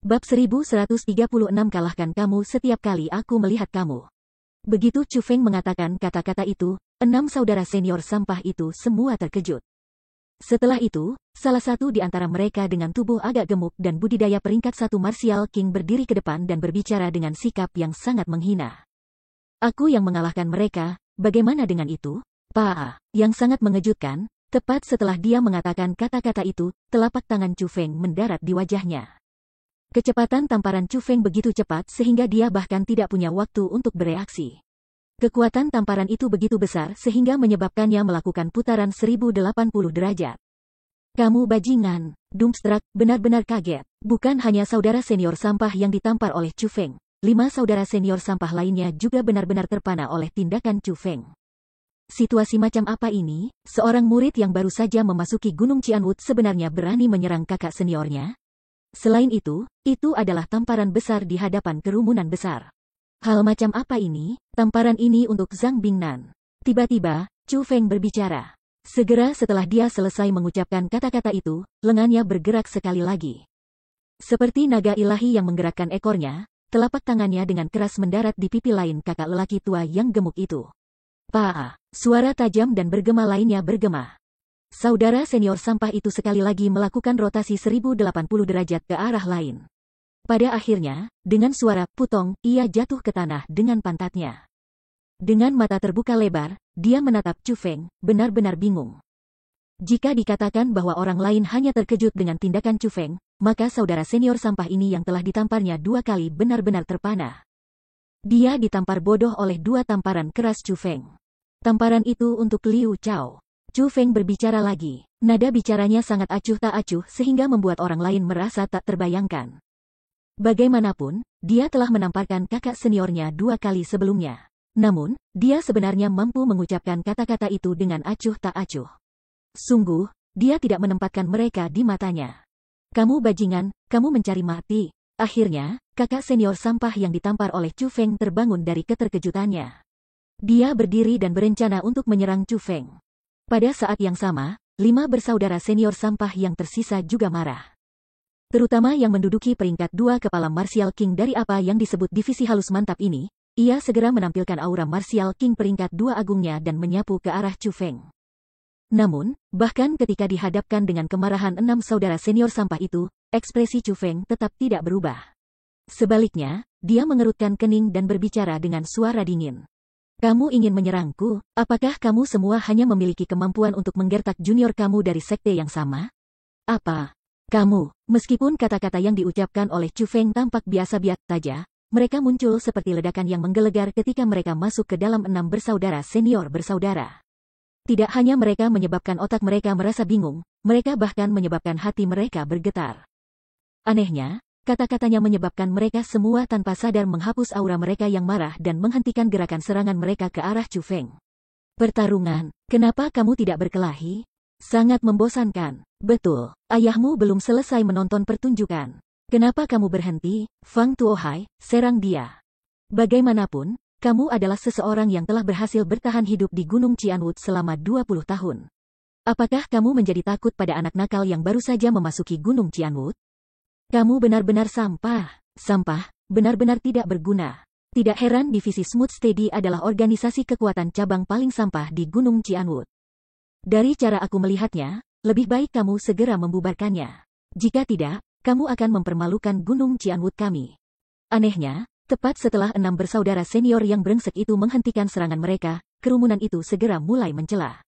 Bab 1136 kalahkan kamu setiap kali aku melihat kamu. Begitu Chu Feng mengatakan kata-kata itu, 6 saudara senior sampah itu semua terkejut. Setelah itu, salah satu di antara mereka dengan tubuh agak gemuk dan budidaya peringkat 1 Martial King berdiri ke depan dan berbicara dengan sikap yang sangat menghina. Aku yang mengalahkan mereka, bagaimana dengan itu? Pak, yang sangat mengejutkan, tepat setelah dia mengatakan kata-kata itu, telapak tangan Chu Feng mendarat di wajahnya. Kecepatan tamparan Chu Feng begitu cepat sehingga dia bahkan tidak punya waktu untuk bereaksi. Kekuatan tamparan itu begitu besar sehingga menyebabkannya melakukan putaran 1080 derajat. Kamu bajingan, Dumpstruck benar-benar kaget. Bukan hanya saudara senior sampah yang ditampar oleh Chu Feng, 5 saudara senior sampah lainnya juga benar-benar terpana oleh tindakan Chu Feng. Situasi macam apa ini? Seorang murid yang baru saja memasuki Gunung Qianwood sebenarnya berani menyerang kakak seniornya? Selain itu adalah tamparan besar di hadapan kerumunan besar. Hal macam apa ini? Tamparan ini untuk Zhang Bingnan. Tiba-tiba, Chu Feng berbicara. Segera setelah dia selesai mengucapkan kata-kata itu, lengannya bergerak sekali lagi. Seperti naga ilahi yang menggerakkan ekornya, telapak tangannya dengan keras mendarat di pipi lain kakak lelaki tua yang gemuk itu. Pak! Suara tajam dan bergema lainnya bergema. Saudara senior sampah itu sekali lagi melakukan rotasi 1080 derajat ke arah lain. Pada akhirnya, dengan suara putong, ia jatuh ke tanah dengan pantatnya. Dengan mata terbuka lebar, dia menatap Chu Feng, benar-benar bingung. Jika dikatakan bahwa orang lain hanya terkejut dengan tindakan Chu Feng, maka saudara senior sampah ini yang telah ditamparnya 2 kali benar-benar terpana. Dia ditampar bodoh oleh 2 tamparan keras Chu Feng. Tamparan itu untuk Liu Chao. Chu Feng berbicara lagi. Nada bicaranya sangat acuh tak acuh sehingga membuat orang lain merasa tak terbayangkan. Bagaimanapun, dia telah menamparkan kakak seniornya 2 kali sebelumnya. Namun, dia sebenarnya mampu mengucapkan kata-kata itu dengan acuh tak acuh. Sungguh, dia tidak menempatkan mereka di matanya. Kamu bajingan, kamu mencari mati. Akhirnya, kakak senior sampah yang ditampar oleh Chu Feng terbangun dari keterkejutannya. Dia berdiri dan berencana untuk menyerang Chu Feng. Pada saat yang sama, 5 bersaudara senior sampah yang tersisa juga marah. Terutama yang menduduki peringkat 2 kepala Martial King dari apa yang disebut divisi halus mantap ini, ia segera menampilkan aura Martial King peringkat 2 agungnya dan menyapu ke arah Chu Feng. Namun, bahkan ketika dihadapkan dengan kemarahan 6 saudara senior sampah itu, ekspresi Chu Feng tetap tidak berubah. Sebaliknya, dia mengerutkan kening dan berbicara dengan suara dingin. Kamu ingin menyerangku? Apakah kamu semua hanya memiliki kemampuan untuk menggertak junior kamu dari sekte yang sama? Apa? Kamu, meskipun kata-kata yang diucapkan oleh Chu Feng tampak biasa-biasa saja, mereka muncul seperti ledakan yang menggelegar ketika mereka masuk ke dalam 6 bersaudara senior bersaudara. Tidak hanya mereka menyebabkan otak mereka merasa bingung, mereka bahkan menyebabkan hati mereka bergetar. Anehnya, kata-katanya menyebabkan mereka semua tanpa sadar menghapus aura mereka yang marah dan menghentikan gerakan serangan mereka ke arah Chu Feng. Pertarungan, kenapa kamu tidak berkelahi? Sangat membosankan. Betul, ayahmu belum selesai menonton pertunjukan. Kenapa kamu berhenti? Fang Tuohai, serang dia. Bagaimanapun, kamu adalah seseorang yang telah berhasil bertahan hidup di Gunung Qianwood selama 20 tahun. Apakah kamu menjadi takut pada anak nakal yang baru saja memasuki Gunung Qianwood? Kamu benar-benar sampah. Sampah, benar-benar tidak berguna. Tidak heran divisi Smooth Steady adalah organisasi kekuatan cabang paling sampah di Gunung Qianwood. Dari cara aku melihatnya, lebih baik kamu segera membubarkannya. Jika tidak, kamu akan mempermalukan Gunung Qianwood kami. Anehnya, tepat setelah 6 bersaudara senior yang brengsek itu menghentikan serangan mereka, kerumunan itu segera mulai mencela.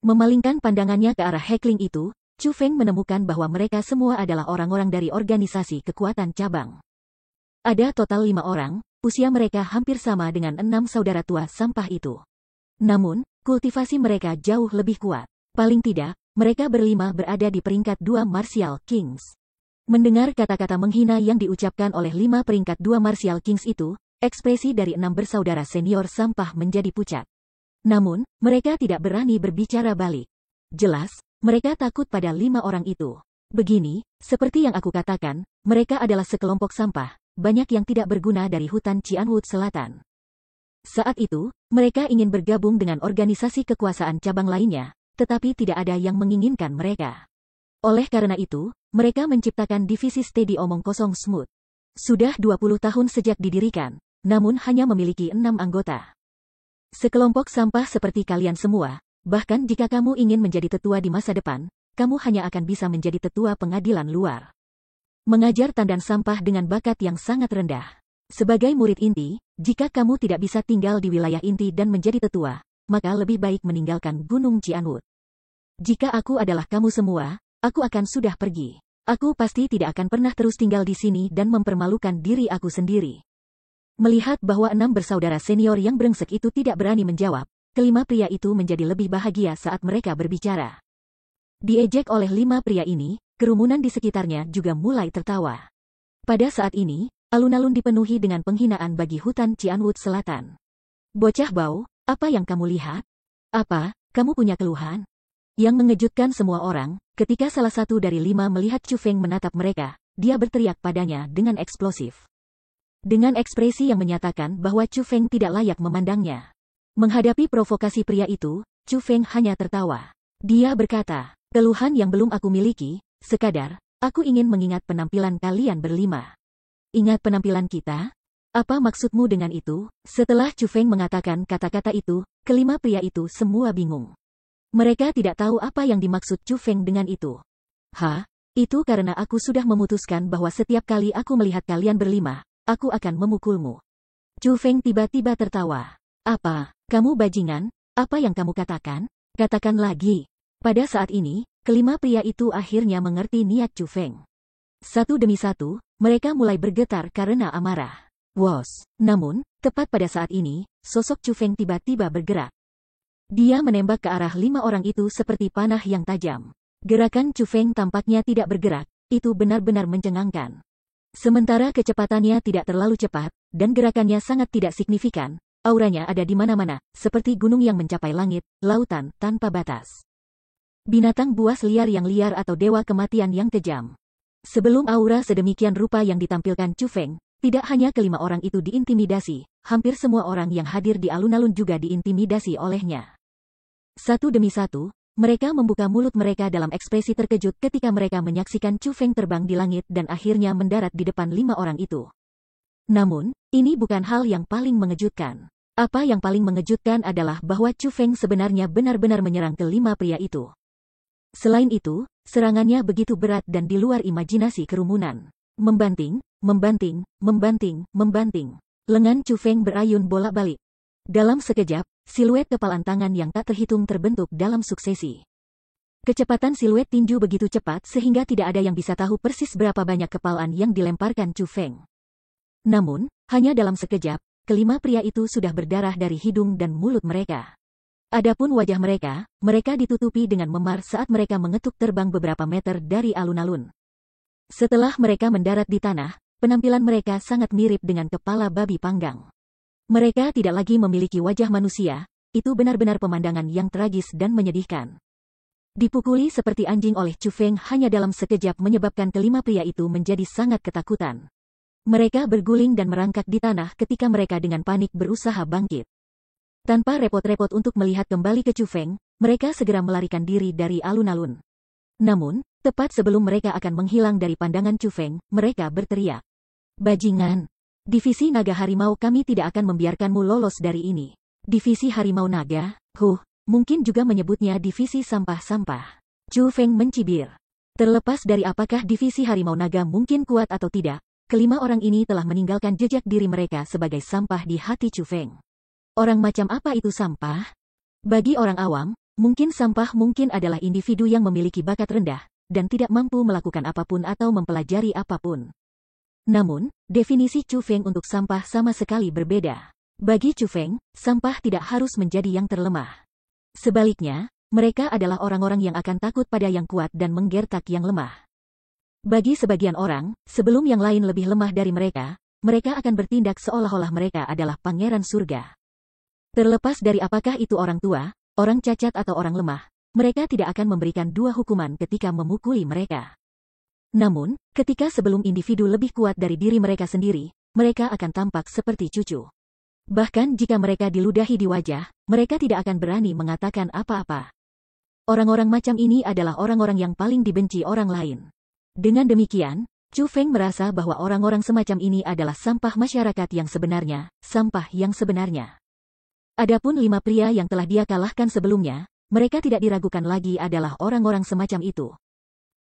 Memalingkan pandangannya ke arah heckling itu, Chu Feng menemukan bahwa mereka semua adalah orang-orang dari organisasi kekuatan cabang. Ada total 5 orang, usia mereka hampir sama dengan 6 saudara tua sampah itu. Namun, kultivasi mereka jauh lebih kuat. Paling tidak, mereka berlima berada di peringkat 2 Martial Kings. Mendengar kata-kata menghina yang diucapkan oleh 5 peringkat 2 Martial Kings itu, ekspresi dari 6 bersaudara senior sampah menjadi pucat. Namun, mereka tidak berani berbicara balik. Jelas, mereka takut pada 5 orang itu. Begini, seperti yang aku katakan, mereka adalah sekelompok sampah, banyak yang tidak berguna dari hutan Qianwood Selatan. Saat itu, mereka ingin bergabung dengan organisasi kekuasaan cabang lainnya, tetapi tidak ada yang menginginkan mereka. Oleh karena itu, mereka menciptakan divisi Steady Omong Kosong Smooth. Sudah 20 tahun sejak didirikan, namun hanya memiliki 6 anggota. Sekelompok sampah seperti kalian semua, bahkan jika kamu ingin menjadi tetua di masa depan, kamu hanya akan bisa menjadi tetua pengadilan luar. Mengajar tandan sampah dengan bakat yang sangat rendah. Sebagai murid inti, jika kamu tidak bisa tinggal di wilayah inti dan menjadi tetua, maka lebih baik meninggalkan Gunung Cianwood. Jika aku adalah kamu semua, aku akan sudah pergi. Aku pasti tidak akan pernah terus tinggal di sini dan mempermalukan diri aku sendiri. Melihat bahwa 6 bersaudara senior yang brengsek itu tidak berani menjawab, kelima pria itu menjadi lebih bahagia saat mereka berbicara. Diejek oleh 5 pria ini, kerumunan di sekitarnya juga mulai tertawa. Pada saat ini, alun-alun dipenuhi dengan penghinaan bagi hutan Cianwood Selatan. Bocah bau, apa yang kamu lihat? Apa, kamu punya keluhan? Yang mengejutkan semua orang, ketika salah satu dari 5 melihat Chu Feng menatap mereka, dia berteriak padanya dengan eksplosif. Dengan ekspresi yang menyatakan bahwa Chu Feng tidak layak memandangnya. Menghadapi provokasi pria itu, Chu Feng hanya tertawa. Dia berkata, keluhan yang belum aku miliki, sekadar, aku ingin mengingat penampilan kalian berlima. Ingat penampilan kita? Apa maksudmu dengan itu? Setelah Chu Feng mengatakan kata-kata itu, kelima pria itu semua bingung. Mereka tidak tahu apa yang dimaksud Chu Feng dengan itu. Itu karena aku sudah memutuskan bahwa setiap kali aku melihat kalian berlima, aku akan memukulmu. Chu Feng tiba-tiba tertawa. Apa, kamu bajingan? Apa yang kamu katakan? Katakan lagi. Pada saat ini, kelima pria itu akhirnya mengerti niat Chu Feng. Satu demi satu, mereka mulai bergetar karena amarah. Wos, namun, tepat pada saat ini, sosok Chu Feng tiba-tiba bergerak. Dia menembak ke arah 5 orang itu seperti panah yang tajam. Gerakan Chu Feng tampaknya tidak bergerak, itu benar-benar mencengangkan. Sementara kecepatannya tidak terlalu cepat, dan gerakannya sangat tidak signifikan, auranya ada di mana-mana, seperti gunung yang mencapai langit, lautan tanpa batas. Binatang buas liar yang liar atau dewa kematian yang kejam. Sebelum aura sedemikian rupa yang ditampilkan Chu Feng, tidak hanya kelima orang itu diintimidasi, hampir semua orang yang hadir di alun-alun juga diintimidasi olehnya. Satu demi satu, mereka membuka mulut mereka dalam ekspresi terkejut ketika mereka menyaksikan Chu Feng terbang di langit dan akhirnya mendarat di depan 5 orang itu. Namun, ini bukan hal yang paling mengejutkan. Apa yang paling mengejutkan adalah bahwa Chu Feng sebenarnya benar-benar menyerang kelima pria itu. Selain itu, serangannya begitu berat dan di luar imajinasi kerumunan. Membanting, membanting, membanting, membanting. Lengan Chu Feng berayun bolak-balik. Dalam sekejap, siluet kepalan tangan yang tak terhitung terbentuk dalam suksesi. Kecepatan siluet tinju begitu cepat sehingga tidak ada yang bisa tahu persis berapa banyak kepalan yang dilemparkan Chu Feng. Namun, hanya dalam sekejap, kelima pria itu sudah berdarah dari hidung dan mulut mereka. Adapun wajah mereka, mereka ditutupi dengan memar saat mereka mengetuk terbang beberapa meter dari alun-alun. Setelah mereka mendarat di tanah, penampilan mereka sangat mirip dengan kepala babi panggang. Mereka tidak lagi memiliki wajah manusia, itu benar-benar pemandangan yang tragis dan menyedihkan. Dipukuli seperti anjing oleh Chu Feng hanya dalam sekejap menyebabkan kelima pria itu menjadi sangat ketakutan. Mereka berguling dan merangkak di tanah ketika mereka dengan panik berusaha bangkit. Tanpa repot-repot untuk melihat kembali ke Chu Feng, mereka segera melarikan diri dari alun-alun. Namun, tepat sebelum mereka akan menghilang dari pandangan Chu Feng, mereka berteriak. Bajingan! Divisi Naga Harimau kami tidak akan membiarkanmu lolos dari ini. Divisi Harimau Naga? Mungkin juga menyebutnya divisi sampah-sampah. Chu Feng mencibir. Terlepas dari apakah divisi Harimau Naga mungkin kuat atau tidak, kelima orang ini telah meninggalkan jejak diri mereka sebagai sampah di hati Chu Feng. Orang macam apa itu sampah? Bagi orang awam, mungkin sampah mungkin adalah individu yang memiliki bakat rendah, dan tidak mampu melakukan apapun atau mempelajari apapun. Namun, definisi Chu Feng untuk sampah sama sekali berbeda. Bagi Chu Feng, sampah tidak harus menjadi yang terlemah. Sebaliknya, mereka adalah orang-orang yang akan takut pada yang kuat dan menggertak yang lemah. Bagi sebagian orang, sebelum yang lain lebih lemah dari mereka, mereka akan bertindak seolah-olah mereka adalah pangeran surga. Terlepas dari apakah itu orang tua, orang cacat atau orang lemah, mereka tidak akan memberikan dua hukuman ketika memukuli mereka. Namun, ketika sebelum individu lebih kuat dari diri mereka sendiri, mereka akan tampak seperti cucu. Bahkan jika mereka diludahi di wajah, mereka tidak akan berani mengatakan apa-apa. Orang-orang macam ini adalah orang-orang yang paling dibenci orang lain. Dengan demikian, Chu Feng merasa bahwa orang-orang semacam ini adalah sampah masyarakat yang sebenarnya, sampah yang sebenarnya. Adapun 5 pria yang telah dia kalahkan sebelumnya, mereka tidak diragukan lagi adalah orang-orang semacam itu.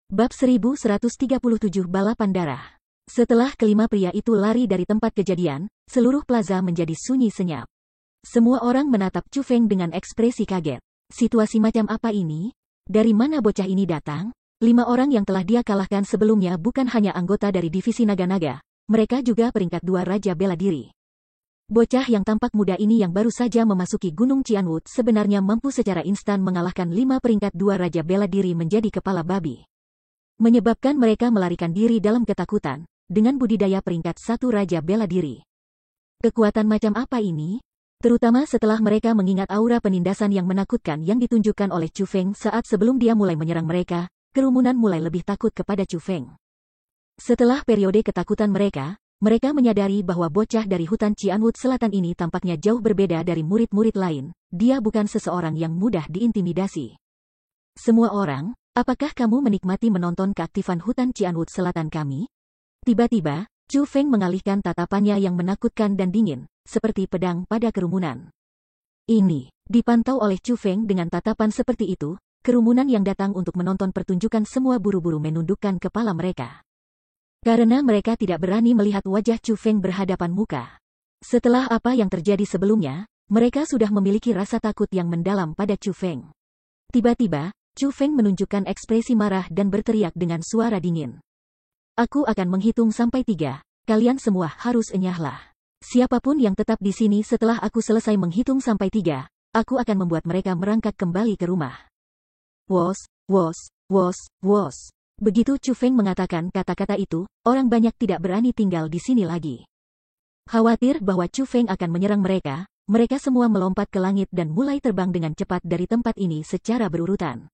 Bab 1137 Balapan Darah. Setelah kelima pria itu lari dari tempat kejadian, seluruh plaza menjadi sunyi senyap. Semua orang menatap Chu Feng dengan ekspresi kaget. Situasi macam apa ini? Dari mana bocah ini datang? 5 orang yang telah dia kalahkan sebelumnya bukan hanya anggota dari divisi naga-naga, mereka juga peringkat 2 Raja Bela Diri. Bocah yang tampak muda ini yang baru saja memasuki Gunung Qianwood sebenarnya mampu secara instan mengalahkan 5 peringkat 2 Raja Bela Diri menjadi kepala babi. Menyebabkan mereka melarikan diri dalam ketakutan, dengan budidaya peringkat 1 Raja Bela Diri. Kekuatan macam apa ini? Terutama setelah mereka mengingat aura penindasan yang menakutkan yang ditunjukkan oleh Chu Feng saat sebelum dia mulai menyerang mereka, kerumunan mulai lebih takut kepada Chu Feng. Setelah periode ketakutan mereka menyadari bahwa bocah dari hutan Qianwood Selatan ini tampaknya jauh berbeda dari murid-murid lain, dia bukan seseorang yang mudah diintimidasi. Semua orang, apakah kamu menikmati menonton keaktifan hutan Qianwood Selatan kami? Tiba-tiba, Chu Feng mengalihkan tatapannya yang menakutkan dan dingin, seperti pedang pada kerumunan. Ini, dipantau oleh Chu Feng dengan tatapan seperti itu, kerumunan yang datang untuk menonton pertunjukan semua buru-buru menundukkan kepala mereka. Karena mereka tidak berani melihat wajah Chu Feng berhadapan muka. Setelah apa yang terjadi sebelumnya, mereka sudah memiliki rasa takut yang mendalam pada Chu Feng. Tiba-tiba, Chu Feng menunjukkan ekspresi marah dan berteriak dengan suara dingin. Aku akan menghitung sampai 3, kalian semua harus enyahlah. Siapapun yang tetap di sini setelah aku selesai menghitung sampai 3, aku akan membuat mereka merangkak kembali ke rumah. Wos, wos, wos, wos. Begitu Chu Feng mengatakan kata-kata itu, orang banyak tidak berani tinggal di sini lagi. Khawatir bahwa Chu Feng akan menyerang mereka, mereka semua melompat ke langit dan mulai terbang dengan cepat dari tempat ini secara berurutan.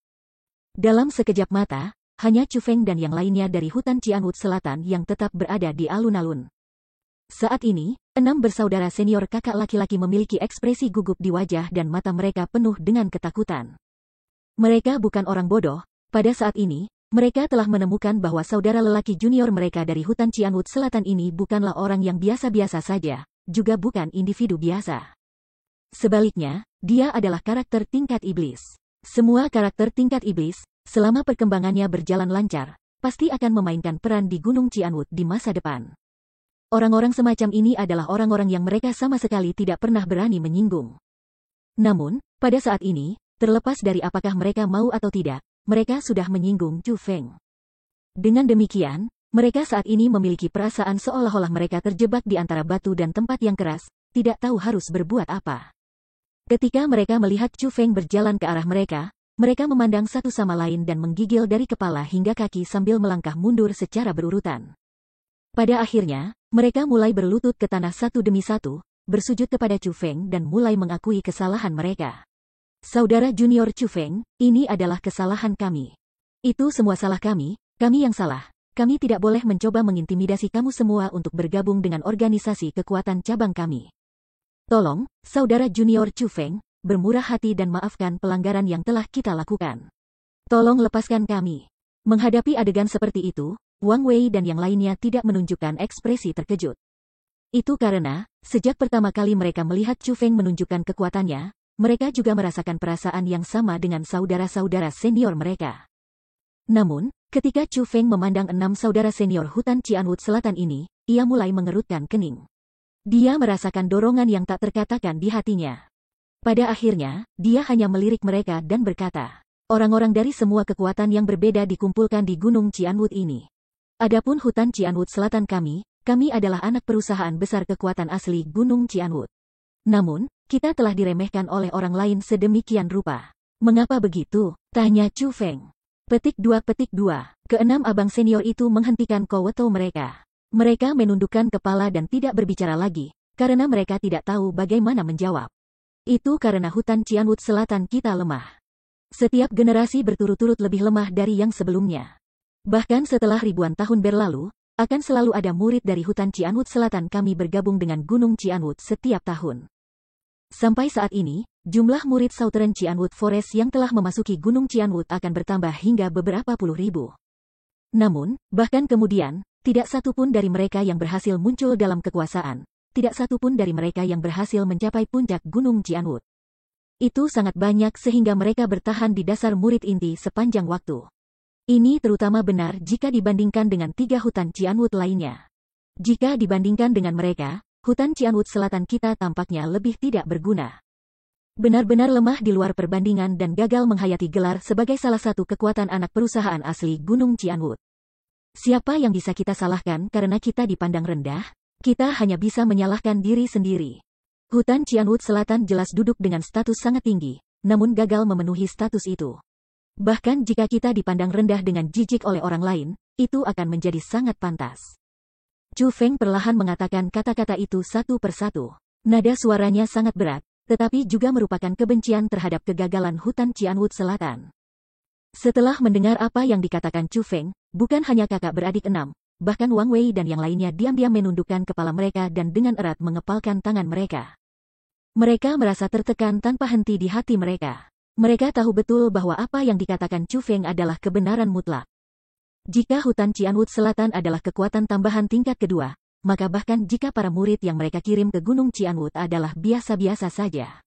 Dalam sekejap mata, hanya Chu Feng dan yang lainnya dari hutan Qianwood Selatan yang tetap berada di alun-alun. Saat ini, 6 bersaudara senior kakak laki-laki memiliki ekspresi gugup di wajah dan mata mereka penuh dengan ketakutan. Mereka bukan orang bodoh, pada saat ini, mereka telah menemukan bahwa saudara lelaki junior mereka dari hutan Qianwood Selatan ini bukanlah orang yang biasa-biasa saja, juga bukan individu biasa. Sebaliknya, dia adalah karakter tingkat iblis. Semua karakter tingkat iblis, selama perkembangannya berjalan lancar, pasti akan memainkan peran di Gunung Qianwood di masa depan. Orang-orang semacam ini adalah orang-orang yang mereka sama sekali tidak pernah berani menyinggung. Namun, pada saat ini, terlepas dari apakah mereka mau atau tidak, mereka sudah menyinggung Chu Feng. Dengan demikian, mereka saat ini memiliki perasaan seolah-olah mereka terjebak di antara batu dan tempat yang keras, tidak tahu harus berbuat apa. Ketika mereka melihat Chu Feng berjalan ke arah mereka memandang satu sama lain dan menggigil dari kepala hingga kaki sambil melangkah mundur secara berurutan. Pada akhirnya, mereka mulai berlutut ke tanah satu demi satu, bersujud kepada Chu Feng dan mulai mengakui kesalahan mereka. Saudara junior Chu Feng, ini adalah kesalahan kami. Itu semua salah kami yang salah. Kami tidak boleh mencoba mengintimidasi kamu semua untuk bergabung dengan organisasi kekuatan cabang kami. Tolong, saudara junior Chu Feng, bermurah hati dan maafkan pelanggaran yang telah kita lakukan. Tolong lepaskan kami. Menghadapi adegan seperti itu, Wang Wei dan yang lainnya tidak menunjukkan ekspresi terkejut. Itu karena, sejak pertama kali mereka melihat Chu Feng menunjukkan kekuatannya, mereka juga merasakan perasaan yang sama dengan saudara-saudara senior mereka. Namun, ketika Chu Feng memandang 6 saudara senior hutan Qianwood Selatan ini, ia mulai mengerutkan kening. Dia merasakan dorongan yang tak terkatakan di hatinya. Pada akhirnya, dia hanya melirik mereka dan berkata, orang-orang dari semua kekuatan yang berbeda dikumpulkan di Gunung Qianwood ini. Adapun hutan Qianwood Selatan kami adalah anak perusahaan besar kekuatan asli Gunung Qianwood. Namun, kita telah diremehkan oleh orang lain sedemikian rupa. Mengapa begitu? Tanya Chu Feng. Petik 2. Keenam abang senior itu menghentikan koweto mereka. Mereka menundukkan kepala dan tidak berbicara lagi, karena mereka tidak tahu bagaimana menjawab. Itu karena hutan Qianwood Selatan kita lemah. Setiap generasi berturut-turut lebih lemah dari yang sebelumnya. Bahkan setelah ribuan tahun berlalu, akan selalu ada murid dari hutan Qianwood Selatan kami bergabung dengan Gunung Qianwood setiap tahun. Sampai saat ini, jumlah murid Southern Qianwood Forest yang telah memasuki Gunung Qianwood akan bertambah hingga beberapa puluh ribu. Namun, bahkan kemudian, tidak satu pun dari mereka yang berhasil muncul dalam kekuasaan. Tidak satu pun dari mereka yang berhasil mencapai puncak Gunung Cianwood. Itu sangat banyak sehingga mereka bertahan di dasar murid inti sepanjang waktu. Ini terutama benar jika dibandingkan dengan 3 hutan Cianwood lainnya. Jika dibandingkan dengan mereka, hutan Cianwood Selatan kita tampaknya lebih tidak berguna. Benar-benar lemah di luar perbandingan dan gagal menghayati gelar sebagai salah satu kekuatan anak perusahaan asli Gunung Cianwood. Siapa yang bisa kita salahkan karena kita dipandang rendah? Kita hanya bisa menyalahkan diri sendiri. Hutan Cianwood Selatan jelas duduk dengan status sangat tinggi, namun gagal memenuhi status itu. Bahkan jika kita dipandang rendah dengan jijik oleh orang lain, itu akan menjadi sangat pantas. Chu Feng perlahan mengatakan kata-kata itu satu persatu. Nada suaranya sangat berat, tetapi juga merupakan kebencian terhadap kegagalan hutan Cianwood Selatan. Setelah mendengar apa yang dikatakan Chu Feng, bukan hanya kakak beradik 6, bahkan Wang Wei dan yang lainnya diam-diam menundukkan kepala mereka dan dengan erat mengepalkan tangan mereka. Mereka merasa tertekan tanpa henti di hati mereka. Mereka tahu betul bahwa apa yang dikatakan Chu Feng adalah kebenaran mutlak. Jika hutan Cianwood Selatan adalah kekuatan tambahan tingkat kedua, maka bahkan jika para murid yang mereka kirim ke Gunung Cianwood adalah biasa-biasa saja,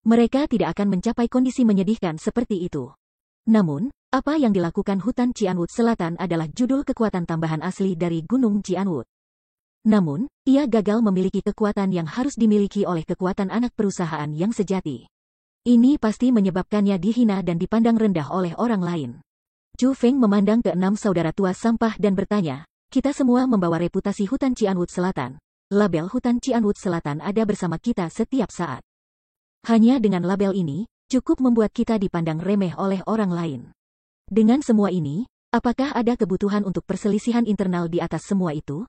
mereka tidak akan mencapai kondisi menyedihkan seperti itu. Namun, apa yang dilakukan hutan Cianwood Selatan adalah judul kekuatan tambahan asli dari Gunung Cianwood. Namun, ia gagal memiliki kekuatan yang harus dimiliki oleh kekuatan anak perusahaan yang sejati. Ini pasti menyebabkannya dihina dan dipandang rendah oleh orang lain. Chu Feng memandang ke 6 saudara tua sampah dan bertanya, kita semua membawa reputasi hutan Cianwood Selatan. Label hutan Cianwood Selatan ada bersama kita setiap saat. Hanya dengan label ini, cukup membuat kita dipandang remeh oleh orang lain. Dengan semua ini, apakah ada kebutuhan untuk perselisihan internal di atas semua itu?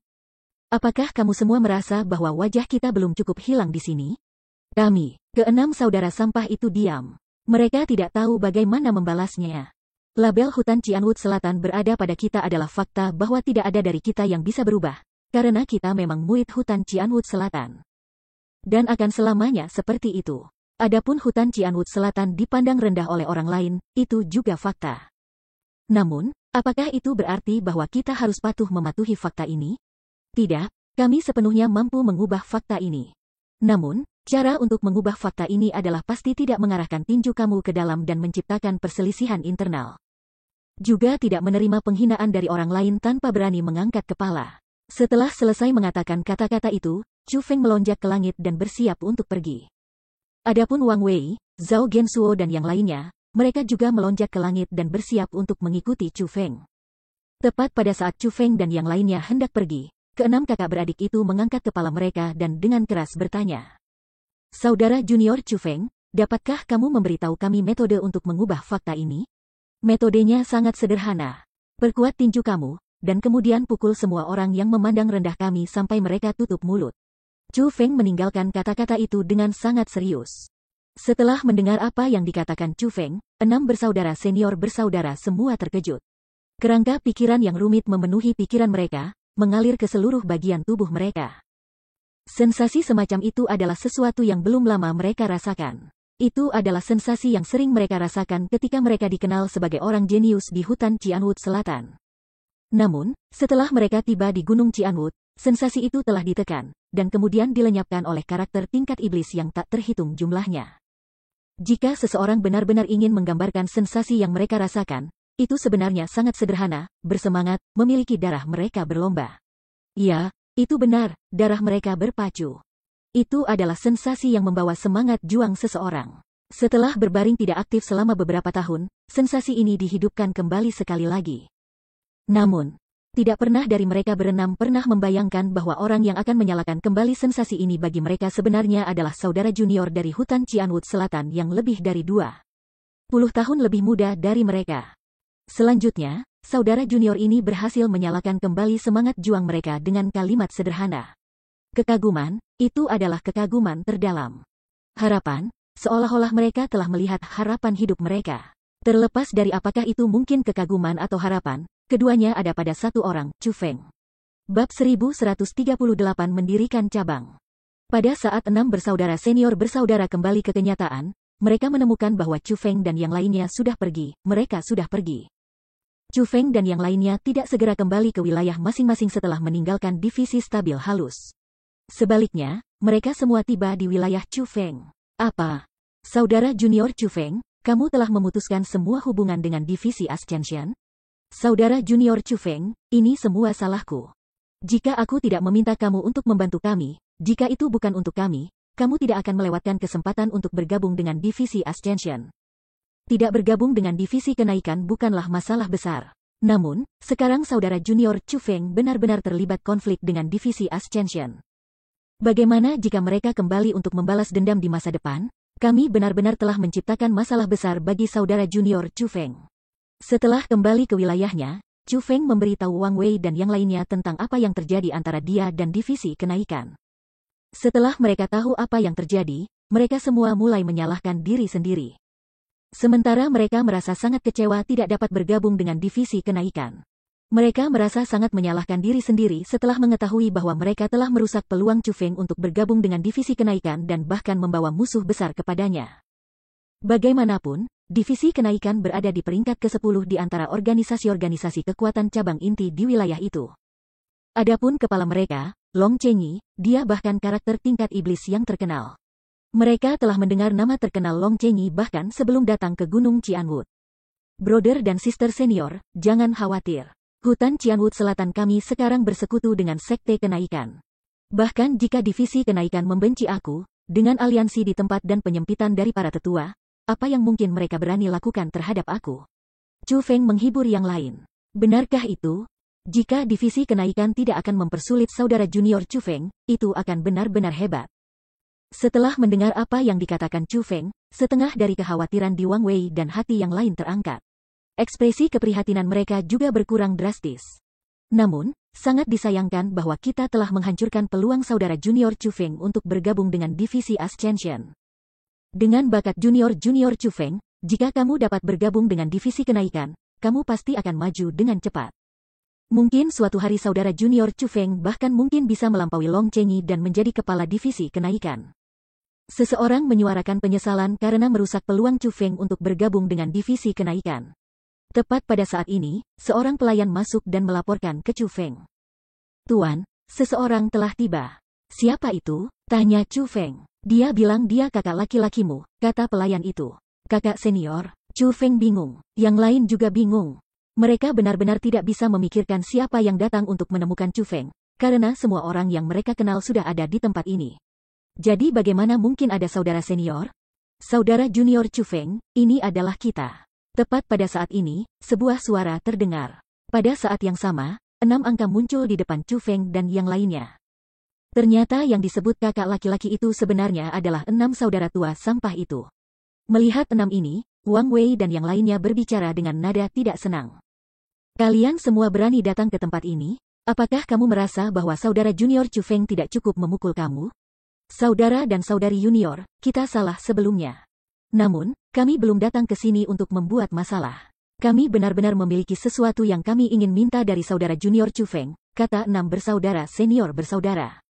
Apakah kamu semua merasa bahwa wajah kita belum cukup hilang di sini? Kami, ke-6 saudara sampah itu diam. Mereka tidak tahu bagaimana membalasnya. Label hutan Cianwood Selatan berada pada kita adalah fakta bahwa tidak ada dari kita yang bisa berubah, karena kita memang murid hutan Cianwood Selatan. Dan akan selamanya seperti itu. Adapun hutan Cianwood Selatan dipandang rendah oleh orang lain, itu juga fakta. Namun, apakah itu berarti bahwa kita harus patuh mematuhi fakta ini? Tidak, kami sepenuhnya mampu mengubah fakta ini. Namun, cara untuk mengubah fakta ini adalah pasti tidak mengarahkan tinju kamu ke dalam dan menciptakan perselisihan internal. Juga tidak menerima penghinaan dari orang lain tanpa berani mengangkat kepala. Setelah selesai mengatakan kata-kata itu, Chu Feng melonjak ke langit dan bersiap untuk pergi. Adapun Wang Wei, Zhao Gensuo dan yang lainnya, mereka juga melonjak ke langit dan bersiap untuk mengikuti Chu Feng. Tepat pada saat Chu Feng dan yang lainnya hendak pergi, ke-6 kakak beradik itu mengangkat kepala mereka dan dengan keras bertanya. Saudara junior Chu Feng, dapatkah kamu memberitahu kami metode untuk mengubah fakta ini? Metodenya sangat sederhana. Perkuat tinju kamu, dan kemudian pukul semua orang yang memandang rendah kami sampai mereka tutup mulut. Chu Feng meninggalkan kata-kata itu dengan sangat serius. Setelah mendengar apa yang dikatakan Chu Feng, 6 bersaudara senior bersaudara semua terkejut. Kerangka pikiran yang rumit memenuhi pikiran mereka, mengalir ke seluruh bagian tubuh mereka. Sensasi semacam itu adalah sesuatu yang belum lama mereka rasakan. Itu adalah sensasi yang sering mereka rasakan ketika mereka dikenal sebagai orang jenius di hutan Cianwood Selatan. Namun, setelah mereka tiba di Gunung Cianwood, sensasi itu telah ditekan, dan kemudian dilenyapkan oleh karakter tingkat iblis yang tak terhitung jumlahnya. Jika seseorang benar-benar ingin menggambarkan sensasi yang mereka rasakan, itu sebenarnya sangat sederhana, bersemangat, memiliki darah mereka berlomba. Ya, itu benar, darah mereka berpacu. Itu adalah sensasi yang membawa semangat juang seseorang. Setelah berbaring tidak aktif selama beberapa tahun, sensasi ini dihidupkan kembali sekali lagi. Namun, tidak pernah dari mereka berenam pernah membayangkan bahwa orang yang akan menyalakan kembali sensasi ini bagi mereka sebenarnya adalah saudara junior dari hutan Cianwood Selatan yang lebih dari 20 tahun lebih muda dari mereka. Selanjutnya, saudara junior ini berhasil menyalakan kembali semangat juang mereka dengan kalimat sederhana. Kekaguman, itu adalah kekaguman terdalam. Harapan, seolah-olah mereka telah melihat harapan hidup mereka. Terlepas dari apakah itu mungkin kekaguman atau harapan, keduanya ada pada satu orang, Chu Feng. Bab 1138 mendirikan cabang. Pada saat 6 bersaudara senior bersaudara kembali ke kenyataan, mereka menemukan bahwa Chu Feng dan yang lainnya sudah pergi, mereka sudah pergi. Chu Feng dan yang lainnya tidak segera kembali ke wilayah masing-masing setelah meninggalkan divisi stabil halus. Sebaliknya, mereka semua tiba di wilayah Chu Feng. Apa? Saudara junior Chu Feng, kamu telah memutuskan semua hubungan dengan divisi Ascension? Saudara junior Chu Feng, ini semua salahku. Jika aku tidak meminta kamu untuk membantu kami, jika itu bukan untuk kami, kamu tidak akan melewatkan kesempatan untuk bergabung dengan divisi Ascension. Tidak bergabung dengan divisi kenaikan bukanlah masalah besar. Namun, sekarang saudara junior Chu Feng benar-benar terlibat konflik dengan divisi Ascension. Bagaimana jika mereka kembali untuk membalas dendam di masa depan? Kami benar-benar telah menciptakan masalah besar bagi saudara junior Chu Feng. Setelah kembali ke wilayahnya, Chu Feng memberitahu Wang Wei dan yang lainnya tentang apa yang terjadi antara dia dan divisi kenaikan. Setelah mereka tahu apa yang terjadi, mereka semua mulai menyalahkan diri sendiri. Sementara mereka merasa sangat kecewa tidak dapat bergabung dengan divisi kenaikan. Mereka merasa sangat menyalahkan diri sendiri setelah mengetahui bahwa mereka telah merusak peluang Chu Feng untuk bergabung dengan divisi kenaikan dan bahkan membawa musuh besar kepadanya. Bagaimanapun, divisi kenaikan berada di peringkat ke-10 di antara organisasi-organisasi kekuatan cabang inti di wilayah itu. Adapun kepala mereka, Long Chenyi, dia bahkan karakter tingkat iblis yang terkenal. Mereka telah mendengar nama terkenal Long Chenyi bahkan sebelum datang ke Gunung Qianwood. Brother dan sister senior, jangan khawatir. Hutan Qianwood Selatan kami sekarang bersekutu dengan Sekte Kenaikan. Bahkan jika divisi kenaikan membenci aku, dengan aliansi di tempat dan penyempitan dari para tetua, apa yang mungkin mereka berani lakukan terhadap aku? Chu Feng menghibur yang lain. Benarkah itu? Jika divisi kenaikan tidak akan mempersulit saudara junior Chu Feng, itu akan benar-benar hebat. Setelah mendengar apa yang dikatakan Chu Feng, setengah dari kekhawatiran di Wang Wei dan hati yang lain terangkat. Ekspresi keprihatinan mereka juga berkurang drastis. Namun, sangat disayangkan bahwa kita telah menghancurkan peluang saudara junior Chu Feng untuk bergabung dengan divisi Ascension. Dengan bakat junior Chu Feng, jika kamu dapat bergabung dengan divisi kenaikan, kamu pasti akan maju dengan cepat. Mungkin suatu hari saudara junior Chu Feng bahkan mungkin bisa melampaui Long Chenyi dan menjadi kepala divisi kenaikan. Seseorang menyuarakan penyesalan karena merusak peluang Chu Feng untuk bergabung dengan divisi kenaikan. Tepat pada saat ini, seorang pelayan masuk dan melaporkan ke Chu Feng. Tuan, seseorang telah tiba. Siapa itu? Tanya Chu Feng. Dia bilang dia kakak laki-lakimu, kata pelayan itu. Kakak senior? Chu Feng bingung. Yang lain juga bingung. Mereka benar-benar tidak bisa memikirkan siapa yang datang untuk menemukan Chu Feng, karena semua orang yang mereka kenal sudah ada di tempat ini. Jadi bagaimana mungkin ada saudara senior? Saudara junior Chu Feng, ini adalah kita. Tepat pada saat ini, sebuah suara terdengar. Pada saat yang sama, 6 angka muncul di depan Chu Feng dan yang lainnya. Ternyata yang disebut kakak laki-laki itu sebenarnya adalah 6 saudara tua sampah itu. Melihat 6 ini, Wang Wei dan yang lainnya berbicara dengan nada tidak senang. Kalian semua berani datang ke tempat ini? Apakah kamu merasa bahwa saudara junior Chu Feng tidak cukup memukul kamu? Saudara dan saudari junior, kita salah sebelumnya. Namun, kami belum datang ke sini untuk membuat masalah. Kami benar-benar memiliki sesuatu yang kami ingin minta dari saudara junior Chu Feng, kata 6 bersaudara senior bersaudara.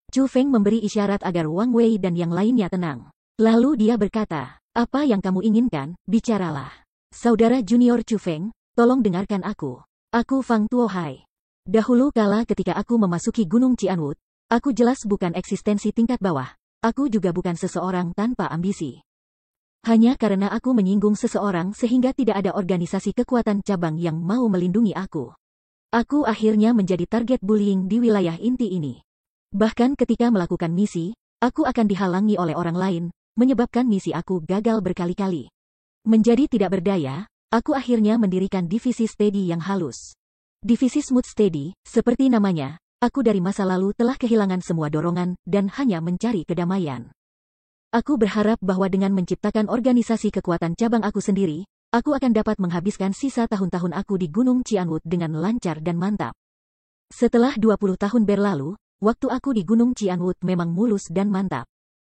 Chu Feng memberi isyarat agar Wang Wei dan yang lainnya tenang. Lalu dia berkata, apa yang kamu inginkan, bicaralah. Saudara junior Chu Feng, tolong dengarkan aku. Aku Fang Tuohai. Dahulu kala ketika aku memasuki Gunung Qianwood, aku jelas bukan eksistensi tingkat bawah. Aku juga bukan seseorang tanpa ambisi. Hanya karena aku menyinggung seseorang sehingga tidak ada organisasi kekuatan cabang yang mau melindungi aku. Aku akhirnya menjadi target bullying di wilayah inti ini. Bahkan ketika melakukan misi, aku akan dihalangi oleh orang lain, menyebabkan misi aku gagal berkali-kali. Menjadi tidak berdaya, aku akhirnya mendirikan divisi steady yang halus. Divisi smooth steady, seperti namanya, aku dari masa lalu telah kehilangan semua dorongan dan hanya mencari kedamaian. Aku berharap bahwa dengan menciptakan organisasi kekuatan cabang aku sendiri, aku akan dapat menghabiskan sisa tahun-tahun aku di Gunung Qianwood dengan lancar dan mantap. Setelah 20 tahun berlalu, waktu aku di Gunung Qianwood memang mulus dan mantap.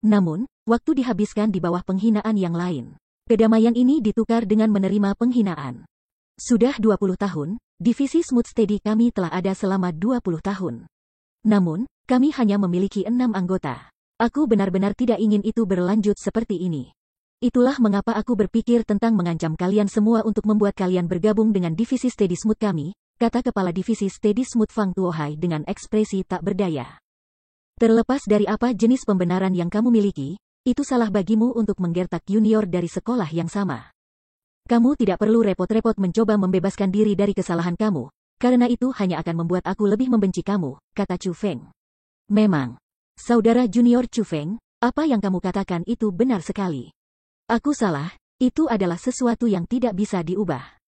Namun, waktu dihabiskan di bawah penghinaan yang lain. Kedamaian ini ditukar dengan menerima penghinaan. Sudah 20 tahun, divisi Smooth Steady kami telah ada selama 20 tahun. Namun, kami hanya memiliki 6 anggota. Aku benar-benar tidak ingin itu berlanjut seperti ini. Itulah mengapa aku berpikir tentang mengancam kalian semua untuk membuat kalian bergabung dengan divisi Steady Smooth kami, kata Kepala Divisi Steady Smooth Fang Tuohai dengan ekspresi tak berdaya. Terlepas dari apa jenis pembenaran yang kamu miliki, itu salah bagimu untuk menggertak junior dari sekolah yang sama. Kamu tidak perlu repot-repot mencoba membebaskan diri dari kesalahan kamu, karena itu hanya akan membuat aku lebih membenci kamu, kata Chu Feng. Memang, saudara junior Chu Feng, apa yang kamu katakan itu benar sekali. Aku salah, itu adalah sesuatu yang tidak bisa diubah.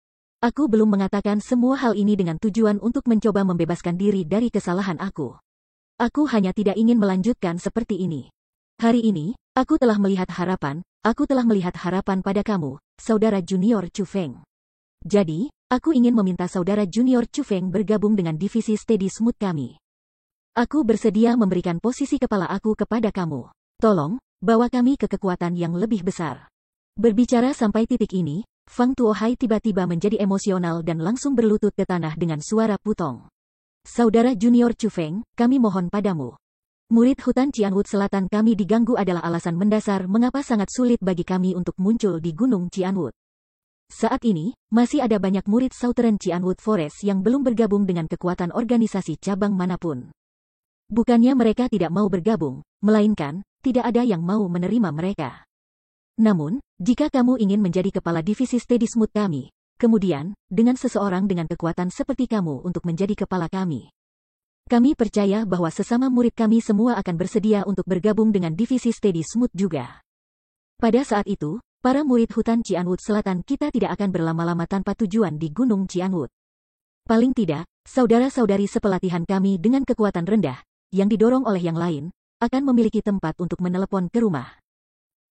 Aku belum mengatakan semua hal ini dengan tujuan untuk mencoba membebaskan diri dari kesalahan aku. Aku hanya tidak ingin melanjutkan seperti ini. Hari ini, aku telah melihat harapan pada kamu, saudara junior Chu Feng. Jadi, aku ingin meminta saudara junior Chu Feng bergabung dengan divisi Steady Smooth kami. Aku bersedia memberikan posisi kepala aku kepada kamu. Tolong, bawa kami ke kekuatan yang lebih besar. Berbicara sampai titik ini, Fang Tuohai tiba-tiba menjadi emosional dan langsung berlutut ke tanah dengan suara putong. Saudara junior Chu Feng, kami mohon padamu. Murid hutan Cianwood Selatan kami diganggu adalah alasan mendasar mengapa sangat sulit bagi kami untuk muncul di Gunung Cianwood. Saat ini, masih ada banyak murid Southern Cianwood Forest yang belum bergabung dengan kekuatan organisasi cabang manapun. Bukannya mereka tidak mau bergabung, melainkan, tidak ada yang mau menerima mereka. Namun, jika kamu ingin menjadi kepala divisi Steady Smooth kami, kemudian, dengan seseorang dengan kekuatan seperti kamu untuk menjadi kepala kami. Kami percaya bahwa sesama murid kami semua akan bersedia untuk bergabung dengan divisi Steady Smooth juga. Pada saat itu, para murid hutan Cianwood Selatan kita tidak akan berlama-lama tanpa tujuan di Gunung Cianwood. Paling tidak, saudara-saudari sepelatihan kami dengan kekuatan rendah, yang didorong oleh yang lain, akan memiliki tempat untuk menelepon ke rumah.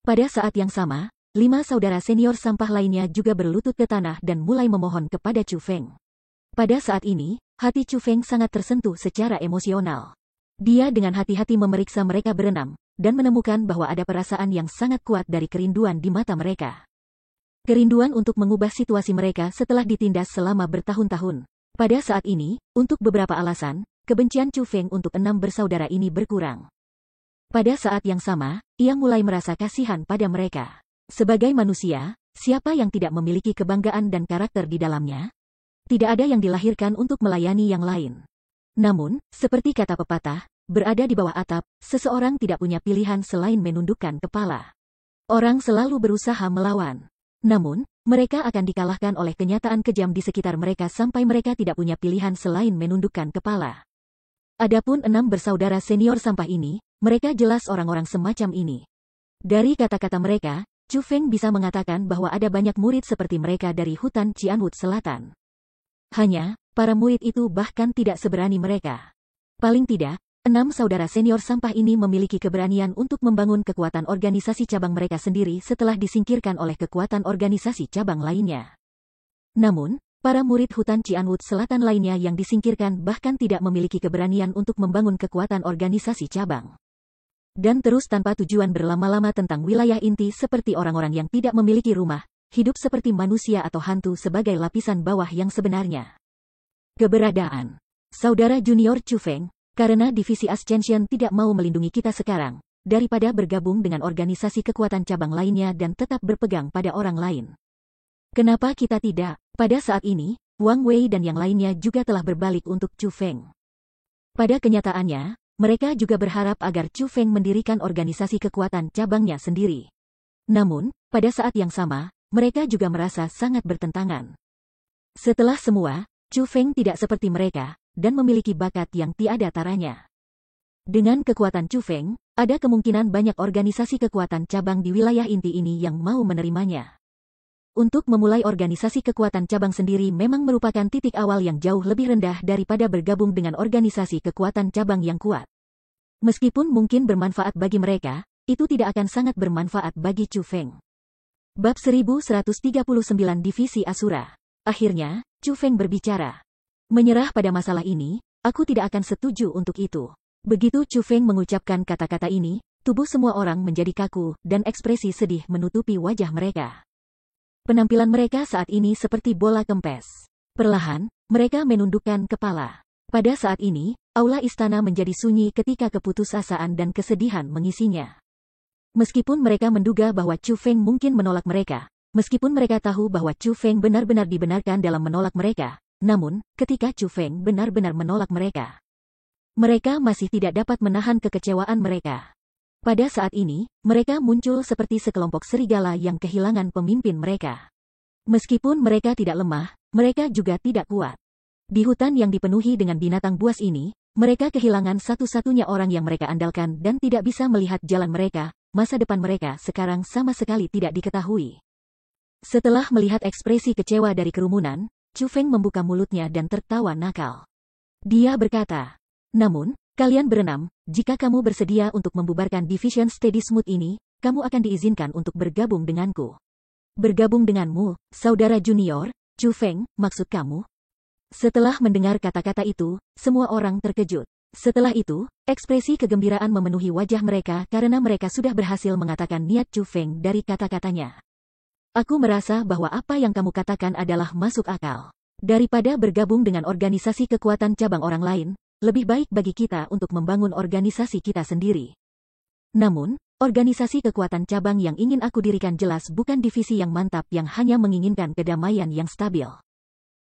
Pada saat yang sama, 5 saudara senior sampah lainnya juga berlutut ke tanah dan mulai memohon kepada Chu Feng. Pada saat ini, hati Chu Feng sangat tersentuh secara emosional. Dia dengan hati-hati memeriksa mereka berenam, dan menemukan bahwa ada perasaan yang sangat kuat dari kerinduan di mata mereka. Kerinduan untuk mengubah situasi mereka setelah ditindas selama bertahun-tahun. Pada saat ini, untuk beberapa alasan, kebencian Chu Feng untuk 6 bersaudara ini berkurang. Pada saat yang sama, ia mulai merasa kasihan pada mereka. Sebagai manusia, siapa yang tidak memiliki kebanggaan dan karakter di dalamnya? Tidak ada yang dilahirkan untuk melayani yang lain. Namun, seperti kata pepatah, berada di bawah atap, seseorang tidak punya pilihan selain menundukkan kepala. Orang selalu berusaha melawan. Namun, mereka akan dikalahkan oleh kenyataan kejam di sekitar mereka sampai mereka tidak punya pilihan selain menundukkan kepala. Adapun 6 bersaudara senior sampah ini, mereka jelas orang-orang semacam ini. Dari kata-kata mereka, Chu Feng bisa mengatakan bahwa ada banyak murid seperti mereka dari hutan Cianwood Selatan. Hanya, para murid itu bahkan tidak seberani mereka. Paling tidak, 6 saudara senior sampah ini memiliki keberanian untuk membangun kekuatan organisasi cabang mereka sendiri setelah disingkirkan oleh kekuatan organisasi cabang lainnya. Namun, para murid hutan Cianwood Selatan lainnya yang disingkirkan bahkan tidak memiliki keberanian untuk membangun kekuatan organisasi cabang. Dan terus tanpa tujuan berlama-lama tentang wilayah inti seperti orang-orang yang tidak memiliki rumah, hidup seperti manusia atau hantu sebagai lapisan bawah yang sebenarnya. Keberadaan saudara junior Chu Feng, karena divisi Ascension tidak mau melindungi kita sekarang, daripada bergabung dengan organisasi kekuatan cabang lainnya dan tetap berpegang pada orang lain. Kenapa kita tidak? Pada saat ini, Wang Wei dan yang lainnya juga telah berbalik untuk Chu Feng. Pada kenyataannya, mereka juga berharap agar Chu Feng mendirikan organisasi kekuatan cabangnya sendiri. Namun, pada saat yang sama, mereka juga merasa sangat bertentangan. Setelah semua, Chu Feng tidak seperti mereka, dan memiliki bakat yang tiada taranya. Dengan kekuatan Chu Feng, ada kemungkinan banyak organisasi kekuatan cabang di wilayah inti ini yang mau menerimanya. Untuk memulai organisasi kekuatan cabang sendiri memang merupakan titik awal yang jauh lebih rendah daripada bergabung dengan organisasi kekuatan cabang yang kuat. Meskipun mungkin bermanfaat bagi mereka, itu tidak akan sangat bermanfaat bagi Chu Feng. Bab 1139 Divisi Asura. Akhirnya, Chu Feng berbicara. Menyerah pada masalah ini, aku tidak akan setuju untuk itu. Begitu Chu Feng mengucapkan kata-kata ini, tubuh semua orang menjadi kaku dan ekspresi sedih menutupi wajah mereka. Penampilan mereka saat ini seperti bola kempes. Perlahan, mereka menundukkan kepala. Pada saat ini, aula istana menjadi sunyi ketika keputusasaan dan kesedihan mengisinya. Meskipun mereka menduga bahwa Chu Feng mungkin menolak mereka, meskipun mereka tahu bahwa Chu Feng benar-benar dibenarkan dalam menolak mereka, namun, ketika Chu Feng benar-benar menolak mereka, mereka masih tidak dapat menahan kekecewaan mereka. Pada saat ini, mereka muncul seperti sekelompok serigala yang kehilangan pemimpin mereka. Meskipun mereka tidak lemah, mereka juga tidak kuat. Di hutan yang dipenuhi dengan binatang buas ini, mereka kehilangan satu-satunya orang yang mereka andalkan dan tidak bisa melihat jalan mereka. Masa depan mereka sekarang sama sekali tidak diketahui. Setelah melihat ekspresi kecewa dari kerumunan, Chu Feng membuka mulutnya dan tertawa nakal. Dia berkata, namun, kalian berenam, jika kamu bersedia untuk membubarkan Division Steady Smooth ini, kamu akan diizinkan untuk bergabung denganku. Bergabung denganmu, saudara junior, Chu Feng, maksud kamu? Setelah mendengar kata-kata itu, semua orang terkejut. Setelah itu, ekspresi kegembiraan memenuhi wajah mereka karena mereka sudah berhasil mengatakan niat Chu Feng dari kata-katanya. Aku merasa bahwa apa yang kamu katakan adalah masuk akal. Daripada bergabung dengan organisasi kekuatan cabang orang lain, lebih baik bagi kita untuk membangun organisasi kita sendiri. Namun, organisasi kekuatan cabang yang ingin aku dirikan jelas bukan divisi yang mantap yang hanya menginginkan kedamaian yang stabil.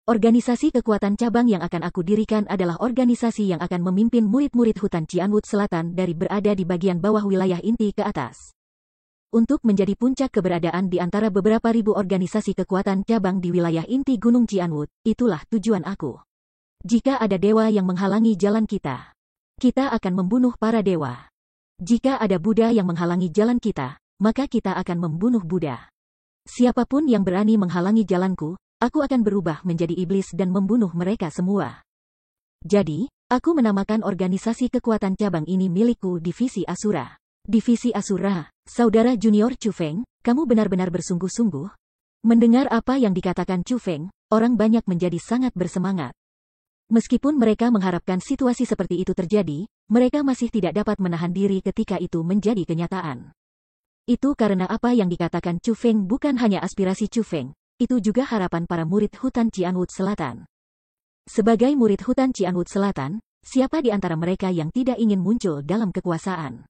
Organisasi kekuatan cabang yang akan aku dirikan adalah organisasi yang akan memimpin murid-murid hutan Cianwood Selatan dari berada di bagian bawah wilayah inti ke atas. Untuk menjadi puncak keberadaan di antara beberapa ribu organisasi kekuatan cabang di wilayah inti Gunung Cianwood, itulah tujuan aku. Jika ada dewa yang menghalangi jalan kita, kita akan membunuh para dewa. Jika ada Buddha yang menghalangi jalan kita, maka kita akan membunuh Buddha. Siapapun yang berani menghalangi jalanku, aku akan berubah menjadi iblis dan membunuh mereka semua. Jadi, aku menamakan organisasi kekuatan cabang ini milikku Divisi Asura. Divisi Asura, saudara junior Chu Feng, kamu benar-benar bersungguh-sungguh? Mendengar apa yang dikatakan Chu Feng, orang banyak menjadi sangat bersemangat. Meskipun mereka mengharapkan situasi seperti itu terjadi, mereka masih tidak dapat menahan diri ketika itu menjadi kenyataan. Itu karena apa yang dikatakan Chu Feng bukan hanya aspirasi Chu Feng, itu juga harapan para murid hutan Cianwood Selatan. Sebagai murid hutan Cianwood Selatan, siapa di antara mereka yang tidak ingin muncul dalam kekuasaan?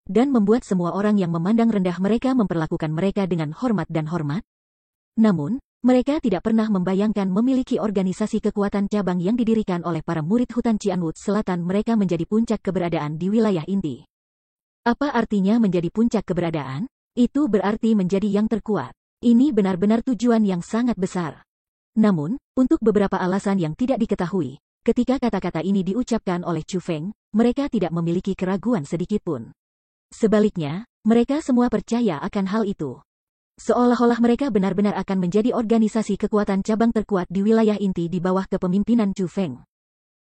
Dan membuat semua orang yang memandang rendah mereka memperlakukan mereka dengan hormat dan hormat? Namun, mereka tidak pernah membayangkan memiliki organisasi kekuatan cabang yang didirikan oleh para murid hutan Cianwood Selatan mereka menjadi puncak keberadaan di wilayah inti. Apa artinya menjadi puncak keberadaan? Itu berarti menjadi yang terkuat. Ini benar-benar tujuan yang sangat besar. Namun, untuk beberapa alasan yang tidak diketahui, ketika kata-kata ini diucapkan oleh Chu Feng, mereka tidak memiliki keraguan sedikitpun. Sebaliknya, mereka semua percaya akan hal itu. Seolah-olah mereka benar-benar akan menjadi organisasi kekuatan cabang terkuat di wilayah inti di bawah kepemimpinan Chu Feng.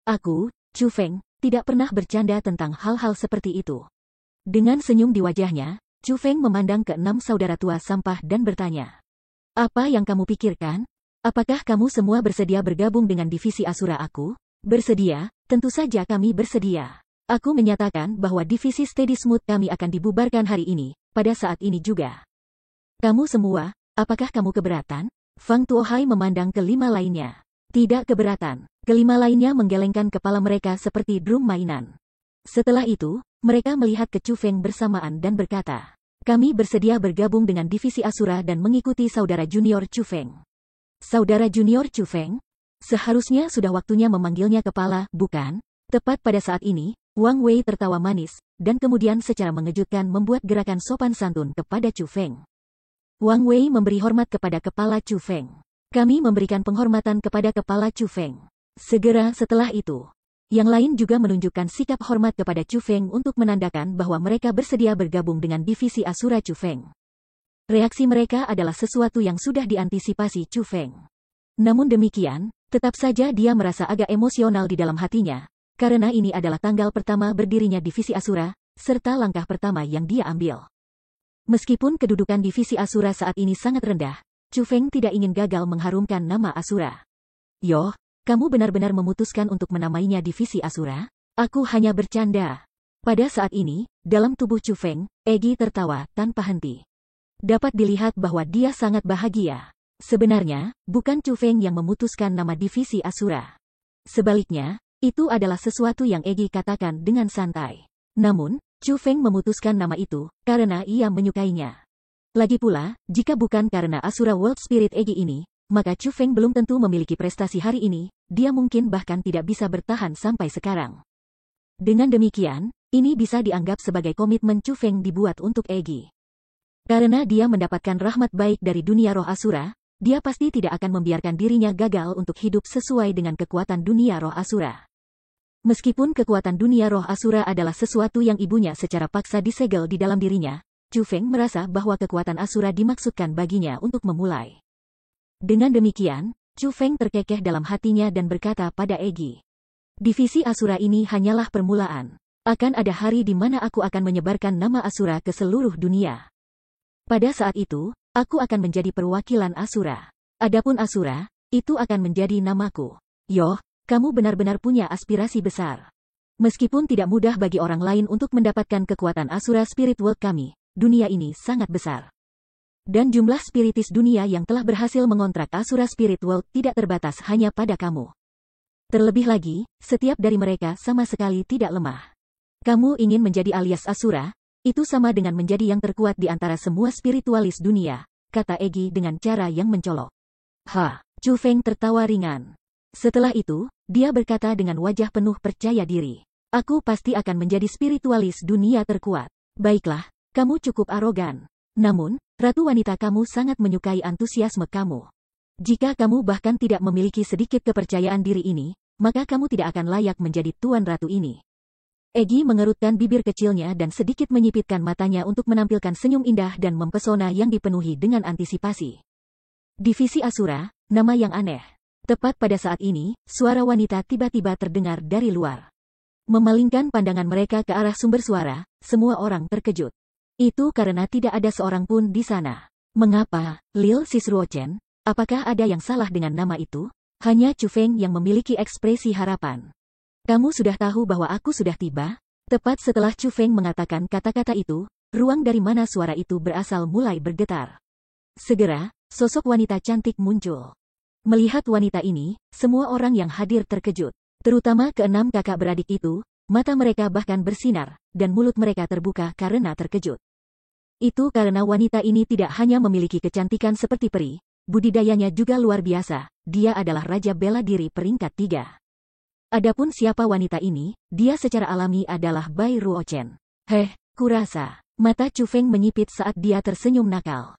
Aku, Chu Feng, tidak pernah bercanda tentang hal-hal seperti itu. Dengan senyum di wajahnya, Chu Feng memandang keenam saudara tua sampah dan bertanya. Apa yang kamu pikirkan? Apakah kamu semua bersedia bergabung dengan divisi Asura aku? Bersedia, tentu saja kami bersedia. Aku menyatakan bahwa divisi Steady Smooth kami akan dibubarkan hari ini, pada saat ini juga. Kamu semua, apakah kamu keberatan? Fang Tuohai memandang kelima lainnya. Tidak keberatan. Kelima lainnya menggelengkan kepala mereka seperti drum mainan. Setelah itu, mereka melihat ke Chu Feng bersamaan dan berkata, kami bersedia bergabung dengan divisi Asura dan mengikuti saudara junior Chu Feng. Saudara junior Chu Feng? Seharusnya sudah waktunya memanggilnya kepala, bukan? Tepat pada saat ini, Wang Wei tertawa manis, dan kemudian secara mengejutkan membuat gerakan sopan santun kepada Chu Feng. Wang Wei memberi hormat kepada kepala Chu Feng. Kami memberikan penghormatan kepada kepala Chu Feng. Segera setelah itu, yang lain juga menunjukkan sikap hormat kepada Chu Feng untuk menandakan bahwa mereka bersedia bergabung dengan divisi Asura Chu Feng. Reaksi mereka adalah sesuatu yang sudah diantisipasi Chu Feng. Namun demikian, tetap saja dia merasa agak emosional di dalam hatinya, karena ini adalah tanggal pertama berdirinya divisi Asura, serta langkah pertama yang dia ambil. Meskipun kedudukan divisi Asura saat ini sangat rendah, Chu Feng tidak ingin gagal mengharumkan nama Asura. Yoh, kamu benar-benar memutuskan untuk menamainya divisi Asura? Aku hanya bercanda. Pada saat ini, dalam tubuh Chu Feng, Egi tertawa tanpa henti. Dapat dilihat bahwa dia sangat bahagia. Sebenarnya, bukan Chu Feng yang memutuskan nama divisi Asura. Sebaliknya, itu adalah sesuatu yang Egi katakan dengan santai. Namun, Chu Feng memutuskan nama itu karena ia menyukainya. Lagi pula, jika bukan karena Asura World Spirit Egi ini, maka Chu Feng belum tentu memiliki prestasi hari ini, dia mungkin bahkan tidak bisa bertahan sampai sekarang. Dengan demikian, ini bisa dianggap sebagai komitmen Chu Feng dibuat untuk Egi. Karena dia mendapatkan rahmat baik dari dunia roh Asura, dia pasti tidak akan membiarkan dirinya gagal untuk hidup sesuai dengan kekuatan dunia roh Asura. Meskipun kekuatan dunia roh Asura adalah sesuatu yang ibunya secara paksa disegel di dalam dirinya, Chu Feng merasa bahwa kekuatan Asura dimaksudkan baginya untuk memulai. Dengan demikian, Chu Feng terkekeh dalam hatinya dan berkata pada Egi, divisi Asura ini hanyalah permulaan. Akan ada hari di mana aku akan menyebarkan nama Asura ke seluruh dunia. Pada saat itu, aku akan menjadi perwakilan Asura. Adapun Asura, itu akan menjadi namaku. Yoh, kamu benar-benar punya aspirasi besar. Meskipun tidak mudah bagi orang lain untuk mendapatkan kekuatan Asura Spirit World kami, dunia ini sangat besar. Dan jumlah spiritis dunia yang telah berhasil mengontrak Asura Spirit World tidak terbatas hanya pada kamu. Terlebih lagi, setiap dari mereka sama sekali tidak lemah. Kamu ingin menjadi alias Asura, itu sama dengan menjadi yang terkuat di antara semua spiritualis dunia, kata Egi dengan cara yang mencolok. Chu Feng tertawa ringan. Setelah itu, dia berkata dengan wajah penuh percaya diri. Aku pasti akan menjadi spiritualis dunia terkuat. Baiklah, kamu cukup arogan. Namun, ratu wanita kamu sangat menyukai antusiasme kamu. Jika kamu bahkan tidak memiliki sedikit kepercayaan diri ini, maka kamu tidak akan layak menjadi tuan ratu ini. Egi mengerutkan bibir kecilnya dan sedikit menyipitkan matanya untuk menampilkan senyum indah dan mempesona yang dipenuhi dengan antisipasi. Divisi Asura, nama yang aneh. Tepat pada saat ini, suara wanita tiba-tiba terdengar dari luar. Memalingkan pandangan mereka ke arah sumber suara, semua orang terkejut. Itu karena tidak ada seorang pun di sana. Mengapa, Lil Sisruochen? Apakah ada yang salah dengan nama itu? Hanya Chu Feng yang memiliki ekspresi harapan. Kamu sudah tahu bahwa aku sudah tiba? Tepat setelah Chu Feng mengatakan kata-kata itu, ruang dari mana suara itu berasal mulai bergetar. Segera, sosok wanita cantik muncul. Melihat wanita ini, semua orang yang hadir terkejut. Terutama keenam kakak beradik itu, mata mereka bahkan bersinar, dan mulut mereka terbuka karena terkejut. Itu karena wanita ini tidak hanya memiliki kecantikan seperti peri, budidayanya juga luar biasa, dia adalah Raja Bela Diri peringkat 3. Adapun siapa wanita ini, dia secara alami adalah Bai Ruochen. Kurasa. Mata Chu Feng menyipit saat dia tersenyum nakal.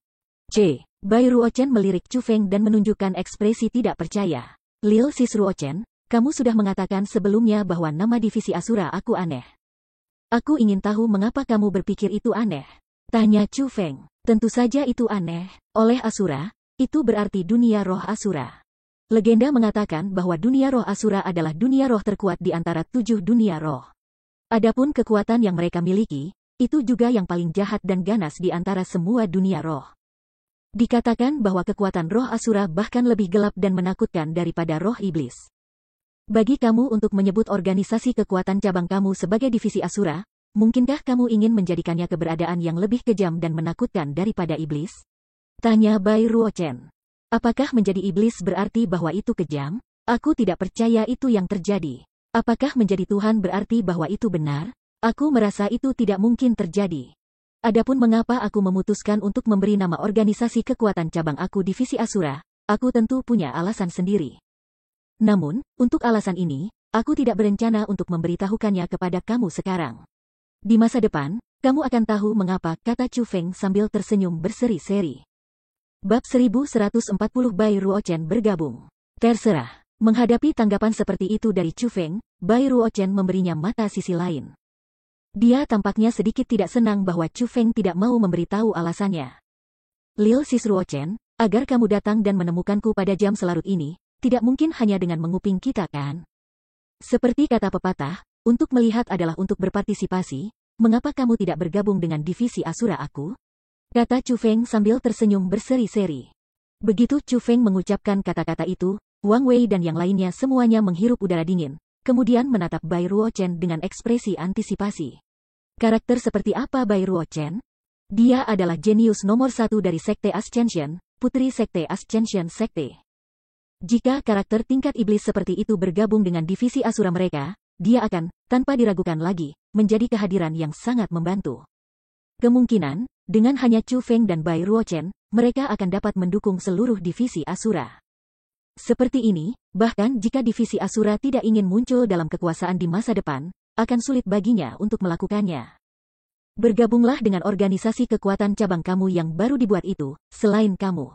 Bai Ruochen melirik Chu Feng dan menunjukkan ekspresi tidak percaya. Lil Sisruochen, kamu sudah mengatakan sebelumnya bahwa nama divisi Asura aku aneh. Aku ingin tahu mengapa kamu berpikir itu aneh. Tanya Chu Feng. Tentu saja itu aneh. Oleh Asura, itu berarti dunia roh Asura. Legenda mengatakan bahwa dunia roh Asura adalah dunia roh terkuat di antara 7 dunia roh. Adapun kekuatan yang mereka miliki, itu juga yang paling jahat dan ganas di antara semua dunia roh. Dikatakan bahwa kekuatan roh Asura bahkan lebih gelap dan menakutkan daripada roh iblis. Bagi kamu untuk menyebut organisasi kekuatan cabang kamu sebagai divisi Asura, mungkinkah kamu ingin menjadikannya keberadaan yang lebih kejam dan menakutkan daripada iblis? Tanya Bai Ruochen. Apakah menjadi iblis berarti bahwa itu kejam? Aku tidak percaya itu yang terjadi. Apakah menjadi Tuhan berarti bahwa itu benar? Aku merasa itu tidak mungkin terjadi. Adapun mengapa aku memutuskan untuk memberi nama organisasi kekuatan cabang aku divisi Asura, aku tentu punya alasan sendiri. Namun, untuk alasan ini, aku tidak berencana untuk memberitahukannya kepada kamu sekarang. Di masa depan, kamu akan tahu mengapa, kata Chu Feng sambil tersenyum berseri-seri. Bab 1140 Bai Ruochen bergabung. Terserah. Menghadapi tanggapan seperti itu dari Chu Feng, Bai Ruochen memberinya mata sisi lain. Dia tampaknya sedikit tidak senang bahwa Chu Feng tidak mau memberitahu alasannya. Lil Sisruochen, agar kamu datang dan menemukanku pada jam selarut ini, tidak mungkin hanya dengan menguping kita kan? Seperti kata pepatah, untuk melihat adalah untuk berpartisipasi, mengapa kamu tidak bergabung dengan divisi Asura aku? Kata Chu Feng sambil tersenyum berseri-seri. Begitu Chu Feng mengucapkan kata-kata itu, Wang Wei dan yang lainnya semuanya menghirup udara dingin, kemudian menatap Bai Ruochen dengan ekspresi antisipasi. Karakter seperti apa Bai Ruochen? Dia adalah jenius nomor 1 dari Sekte Ascension, putri Sekte Ascension Sekte. Jika karakter tingkat iblis seperti itu bergabung dengan divisi Asura mereka, dia akan, tanpa diragukan lagi, menjadi kehadiran yang sangat membantu. Kemungkinan, dengan hanya Chu Feng dan Bai Ruochen, mereka akan dapat mendukung seluruh divisi Asura. Seperti ini, bahkan jika divisi Asura tidak ingin muncul dalam kekuasaan di masa depan, akan sulit baginya untuk melakukannya. Bergabunglah dengan organisasi kekuatan cabang kamu yang baru dibuat itu, selain kamu.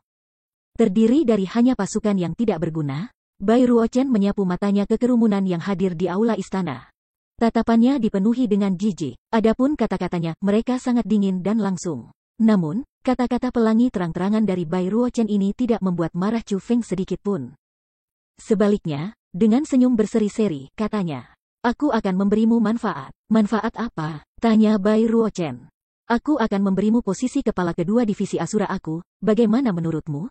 Terdiri dari hanya pasukan yang tidak berguna, Bai Ruochen menyapu matanya ke kerumunan yang hadir di aula istana. Tatapannya dipenuhi dengan jijik, adapun kata-katanya, mereka sangat dingin dan langsung. Namun, kata-kata pelangi terang-terangan dari Bai Ruochen ini tidak membuat marah Chu Feng sedikit pun. Sebaliknya, dengan senyum berseri-seri, katanya, "Aku akan memberimu manfaat." "Manfaat apa?" tanya Bai Ruochen. "Aku akan memberimu posisi kepala kedua divisi Asura aku, bagaimana menurutmu?"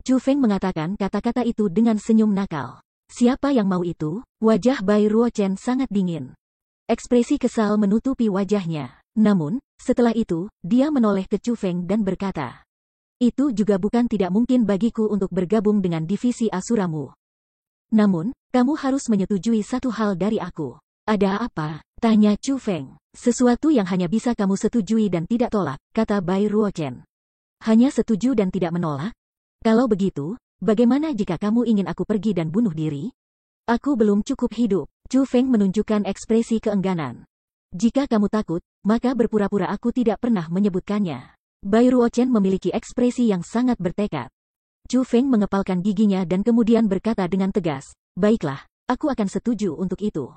Chu Feng mengatakan kata-kata itu dengan senyum nakal. Siapa yang mau itu? Wajah Bai Ruochen sangat dingin. Ekspresi kesal menutupi wajahnya. Namun, setelah itu, dia menoleh ke Chu Feng dan berkata, "Itu juga bukan tidak mungkin bagiku untuk bergabung dengan divisi Asuramu. Namun, kamu harus menyetujui satu hal dari aku." "Ada apa?" tanya Chu Feng. "Sesuatu yang hanya bisa kamu setujui dan tidak tolak," kata Bai Ruochen. "Hanya setuju dan tidak menolak? Kalau begitu, bagaimana jika kamu ingin aku pergi dan bunuh diri? Aku belum cukup hidup." Chu Feng menunjukkan ekspresi keengganan. "Jika kamu takut, maka berpura-pura aku tidak pernah menyebutkannya." Bai Ruochen memiliki ekspresi yang sangat bertekad. Chu Feng mengepalkan giginya dan kemudian berkata dengan tegas, "Baiklah, aku akan setuju untuk itu.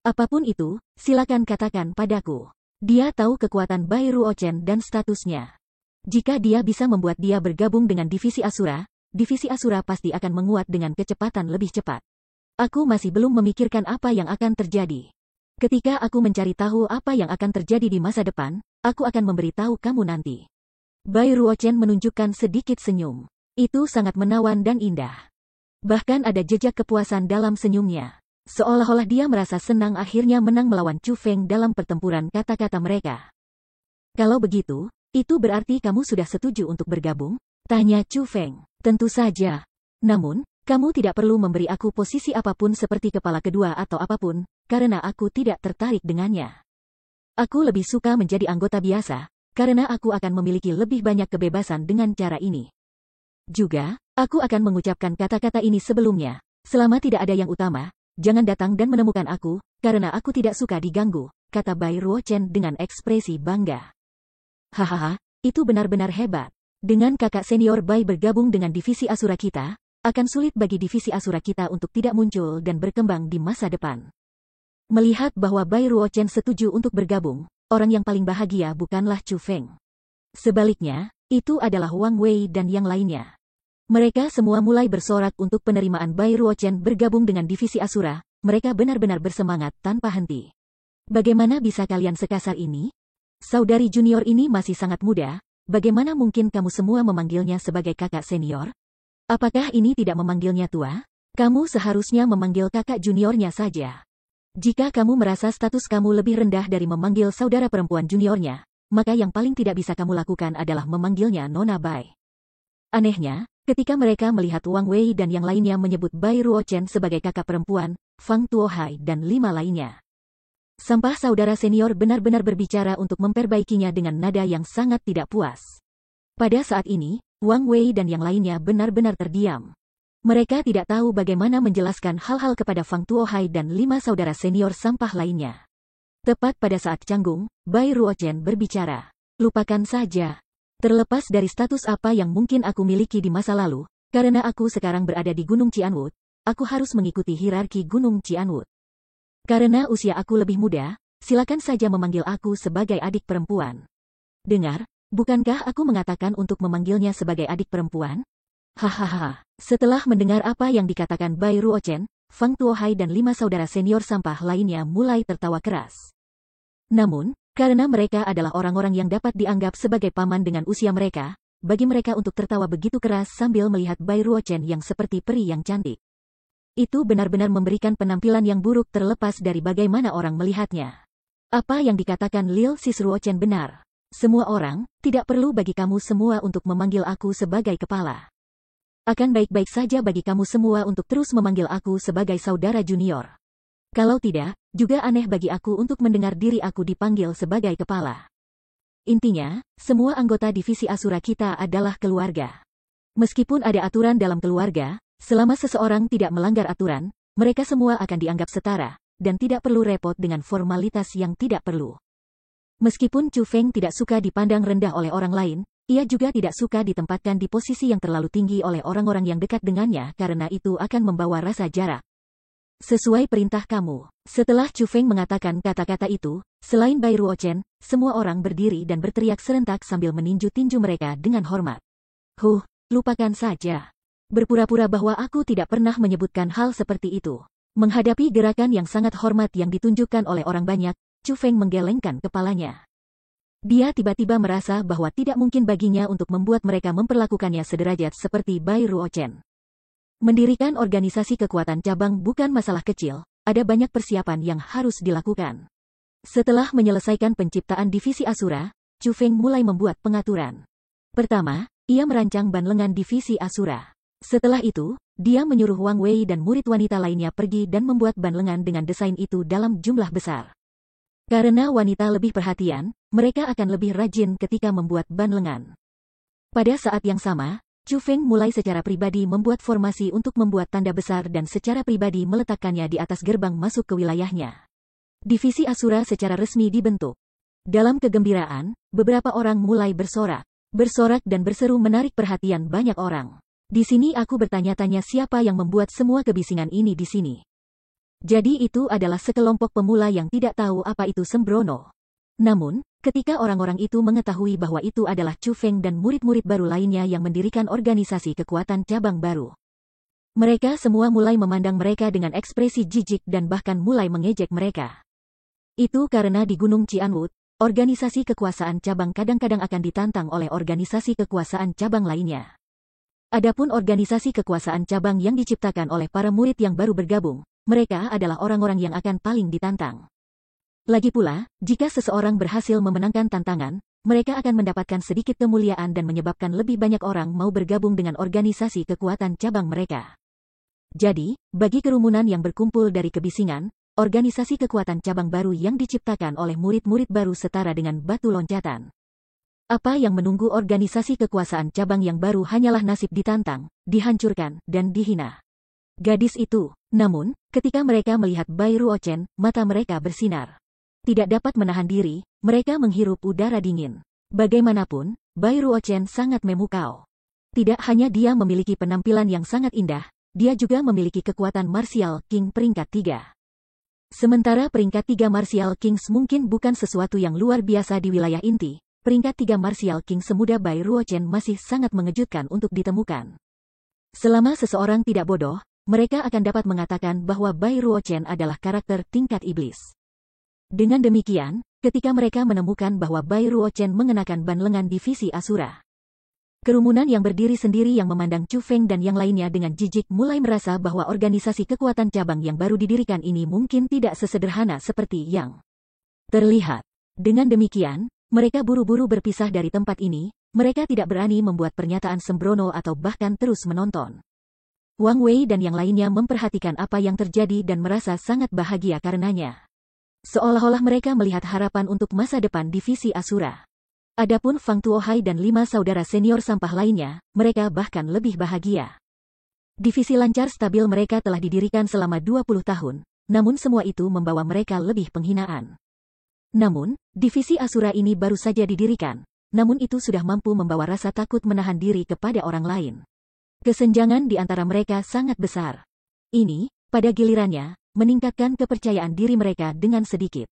Apapun itu, silakan katakan padaku." Dia tahu kekuatan Bai Ruochen dan statusnya. Jika dia bisa membuat dia bergabung dengan divisi Asura pasti akan menguat dengan kecepatan lebih cepat. "Aku masih belum memikirkan apa yang akan terjadi. Ketika aku mencari tahu apa yang akan terjadi di masa depan, aku akan memberitahu kamu nanti." Bai Ruochen menunjukkan sedikit senyum. Itu sangat menawan dan indah. Bahkan ada jejak kepuasan dalam senyumnya. Seolah-olah dia merasa senang akhirnya menang melawan Chu Feng dalam pertempuran kata-kata mereka. "Kalau begitu, itu berarti kamu sudah setuju untuk bergabung?" tanya Chu Feng. "Tentu saja. Namun, kamu tidak perlu memberi aku posisi apapun seperti kepala kedua atau apapun, karena aku tidak tertarik dengannya. Aku lebih suka menjadi anggota biasa, karena aku akan memiliki lebih banyak kebebasan dengan cara ini. Juga, aku akan mengucapkan kata-kata ini sebelumnya. Selama tidak ada yang utama, jangan datang dan menemukan aku, karena aku tidak suka diganggu," kata Bai Ruochen dengan ekspresi bangga. "Hahaha, itu benar-benar hebat. Dengan kakak senior Bai bergabung dengan divisi Asura kita, akan sulit bagi divisi Asura kita untuk tidak muncul dan berkembang di masa depan." Melihat bahwa Bai Ruochen setuju untuk bergabung, orang yang paling bahagia bukanlah Chu Feng. Sebaliknya, itu adalah Wang Wei dan yang lainnya. Mereka semua mulai bersorak untuk penerimaan Bai Ruochen bergabung dengan divisi Asura. Mereka benar-benar bersemangat tanpa henti. "Bagaimana bisa kalian sekasar ini? Saudari junior ini masih sangat muda, bagaimana mungkin kamu semua memanggilnya sebagai kakak senior? Apakah ini tidak memanggilnya tua? Kamu seharusnya memanggil kakak juniornya saja. Jika kamu merasa status kamu lebih rendah dari memanggil saudara perempuan juniornya, maka yang paling tidak bisa kamu lakukan adalah memanggilnya Nona Bai." Anehnya, ketika mereka melihat Wang Wei dan yang lainnya menyebut Bai Ruochen sebagai kakak perempuan, Fang Tuohai dan 5 lainnya. Sampah saudara senior benar-benar berbicara untuk memperbaikinya dengan nada yang sangat tidak puas. Pada saat ini, Wang Wei dan yang lainnya benar-benar terdiam. Mereka tidak tahu bagaimana menjelaskan hal-hal kepada Fang Tuohai dan 5 saudara senior sampah lainnya. Tepat pada saat canggung, Bai Ruochen berbicara. "Lupakan saja. Terlepas dari status apa yang mungkin aku miliki di masa lalu, karena aku sekarang berada di Gunung Qianwu, aku harus mengikuti hierarki Gunung Qianwu. Karena usia aku lebih muda, silakan saja memanggil aku sebagai adik perempuan." "Dengar, bukankah aku mengatakan untuk memanggilnya sebagai adik perempuan?" Hahaha. Setelah mendengar apa yang dikatakan Bai Ruochen, Fang Tuohai dan 5 saudara senior sampah lainnya mulai tertawa keras. Namun, karena mereka adalah orang-orang yang dapat dianggap sebagai paman dengan usia mereka, bagi mereka untuk tertawa begitu keras sambil melihat Bai Ruochen yang seperti peri yang cantik, itu benar-benar memberikan penampilan yang buruk terlepas dari bagaimana orang melihatnya. Apa yang dikatakan Lil Sis Ruochen benar. Semua orang, tidak perlu bagi kamu semua untuk memanggil aku sebagai kepala. Akan baik-baik saja bagi kamu semua untuk terus memanggil aku sebagai saudara junior. Kalau tidak, juga aneh bagi aku untuk mendengar diri aku dipanggil sebagai kepala. Intinya, semua anggota divisi Asura kita adalah keluarga. Meskipun ada aturan dalam keluarga, selama seseorang tidak melanggar aturan, mereka semua akan dianggap setara, dan tidak perlu repot dengan formalitas yang tidak perlu. Meskipun Chu Feng tidak suka dipandang rendah oleh orang lain, ia juga tidak suka ditempatkan di posisi yang terlalu tinggi oleh orang-orang yang dekat dengannya karena itu akan membawa rasa jarak. Sesuai perintah kamu. Setelah Chu Feng mengatakan kata-kata itu, selain Bai Ruochen, semua orang berdiri dan berteriak serentak sambil meninju tinju mereka dengan hormat. Lupakan saja. Berpura-pura bahwa aku tidak pernah menyebutkan hal seperti itu. Menghadapi gerakan yang sangat hormat yang ditunjukkan oleh orang banyak, Chu Feng menggelengkan kepalanya. Dia tiba-tiba merasa bahwa tidak mungkin baginya untuk membuat mereka memperlakukannya sederajat seperti Bai Ruochen. Mendirikan organisasi kekuatan cabang bukan masalah kecil, ada banyak persiapan yang harus dilakukan. Setelah menyelesaikan penciptaan divisi Asura, Chu Feng mulai membuat pengaturan. Pertama, ia merancang ban lengan divisi Asura. Setelah itu, dia menyuruh Wang Wei dan murid wanita lainnya pergi dan membuat ban lengan dengan desain itu dalam jumlah besar. Karena wanita lebih perhatian, mereka akan lebih rajin ketika membuat ban lengan. Pada saat yang sama, Chu Feng mulai secara pribadi membuat formasi untuk membuat tanda besar dan secara pribadi meletakkannya di atas gerbang masuk ke wilayahnya. Divisi Asura secara resmi dibentuk. Dalam kegembiraan, beberapa orang mulai bersorak. Bersorak dan berseru menarik perhatian banyak orang. Di sini aku bertanya-tanya siapa yang membuat semua kebisingan ini di sini. Jadi itu adalah sekelompok pemula yang tidak tahu apa itu sembrono. Namun, ketika orang-orang itu mengetahui bahwa itu adalah Chu Feng dan murid-murid baru lainnya yang mendirikan organisasi kekuatan cabang baru, mereka semua mulai memandang mereka dengan ekspresi jijik dan bahkan mulai mengejek mereka. Itu karena di Gunung Qianwood, organisasi kekuasaan cabang kadang-kadang akan ditantang oleh organisasi kekuasaan cabang lainnya. Adapun organisasi kekuasaan cabang yang diciptakan oleh para murid yang baru bergabung, mereka adalah orang-orang yang akan paling ditantang. Lagi pula, jika seseorang berhasil memenangkan tantangan, mereka akan mendapatkan sedikit kemuliaan dan menyebabkan lebih banyak orang mau bergabung dengan organisasi kekuatan cabang mereka. Jadi, bagi kerumunan yang berkumpul dari kebisingan, organisasi kekuatan cabang baru yang diciptakan oleh murid-murid baru setara dengan batu loncatan. Apa yang menunggu organisasi kekuasaan cabang yang baru hanyalah nasib ditantang, dihancurkan, dan dihina. Gadis itu, namun, ketika mereka melihat Bai Ruochen, mata mereka bersinar. Tidak dapat menahan diri, mereka menghirup udara dingin. Bagaimanapun, Bai Ruochen sangat memukau. Tidak hanya dia memiliki penampilan yang sangat indah, dia juga memiliki kekuatan Martial King peringkat 3. Sementara peringkat 3 Martial Kings mungkin bukan sesuatu yang luar biasa di wilayah inti, peringkat 3 Martial King semuda Bai Ruochen masih sangat mengejutkan untuk ditemukan. Selama seseorang tidak bodoh, mereka akan dapat mengatakan bahwa Bai Ruochen adalah karakter tingkat iblis. Dengan demikian, ketika mereka menemukan bahwa Bai Ruochen mengenakan ban lengan divisi Asura, kerumunan yang berdiri sendiri yang memandang Chu Feng dan yang lainnya dengan jijik mulai merasa bahwa organisasi kekuatan cabang yang baru didirikan ini mungkin tidak sesederhana seperti yang terlihat. Dengan demikian, mereka buru-buru berpisah dari tempat ini, mereka tidak berani membuat pernyataan sembrono atau bahkan terus menonton. Wang Wei dan yang lainnya memperhatikan apa yang terjadi dan merasa sangat bahagia karenanya. Seolah-olah mereka melihat harapan untuk masa depan divisi Asura. Adapun Fang Tuohai dan 5 saudara senior sampah lainnya, mereka bahkan lebih bahagia. Divisi lancar stabil mereka telah didirikan selama 20 tahun, namun semua itu membawa mereka lebih penghinaan. Namun, divisi Asura ini baru saja didirikan, namun itu sudah mampu membawa rasa takut menahan diri kepada orang lain. Kesenjangan di antara mereka sangat besar. Ini, pada gilirannya, meningkatkan kepercayaan diri mereka dengan sedikit.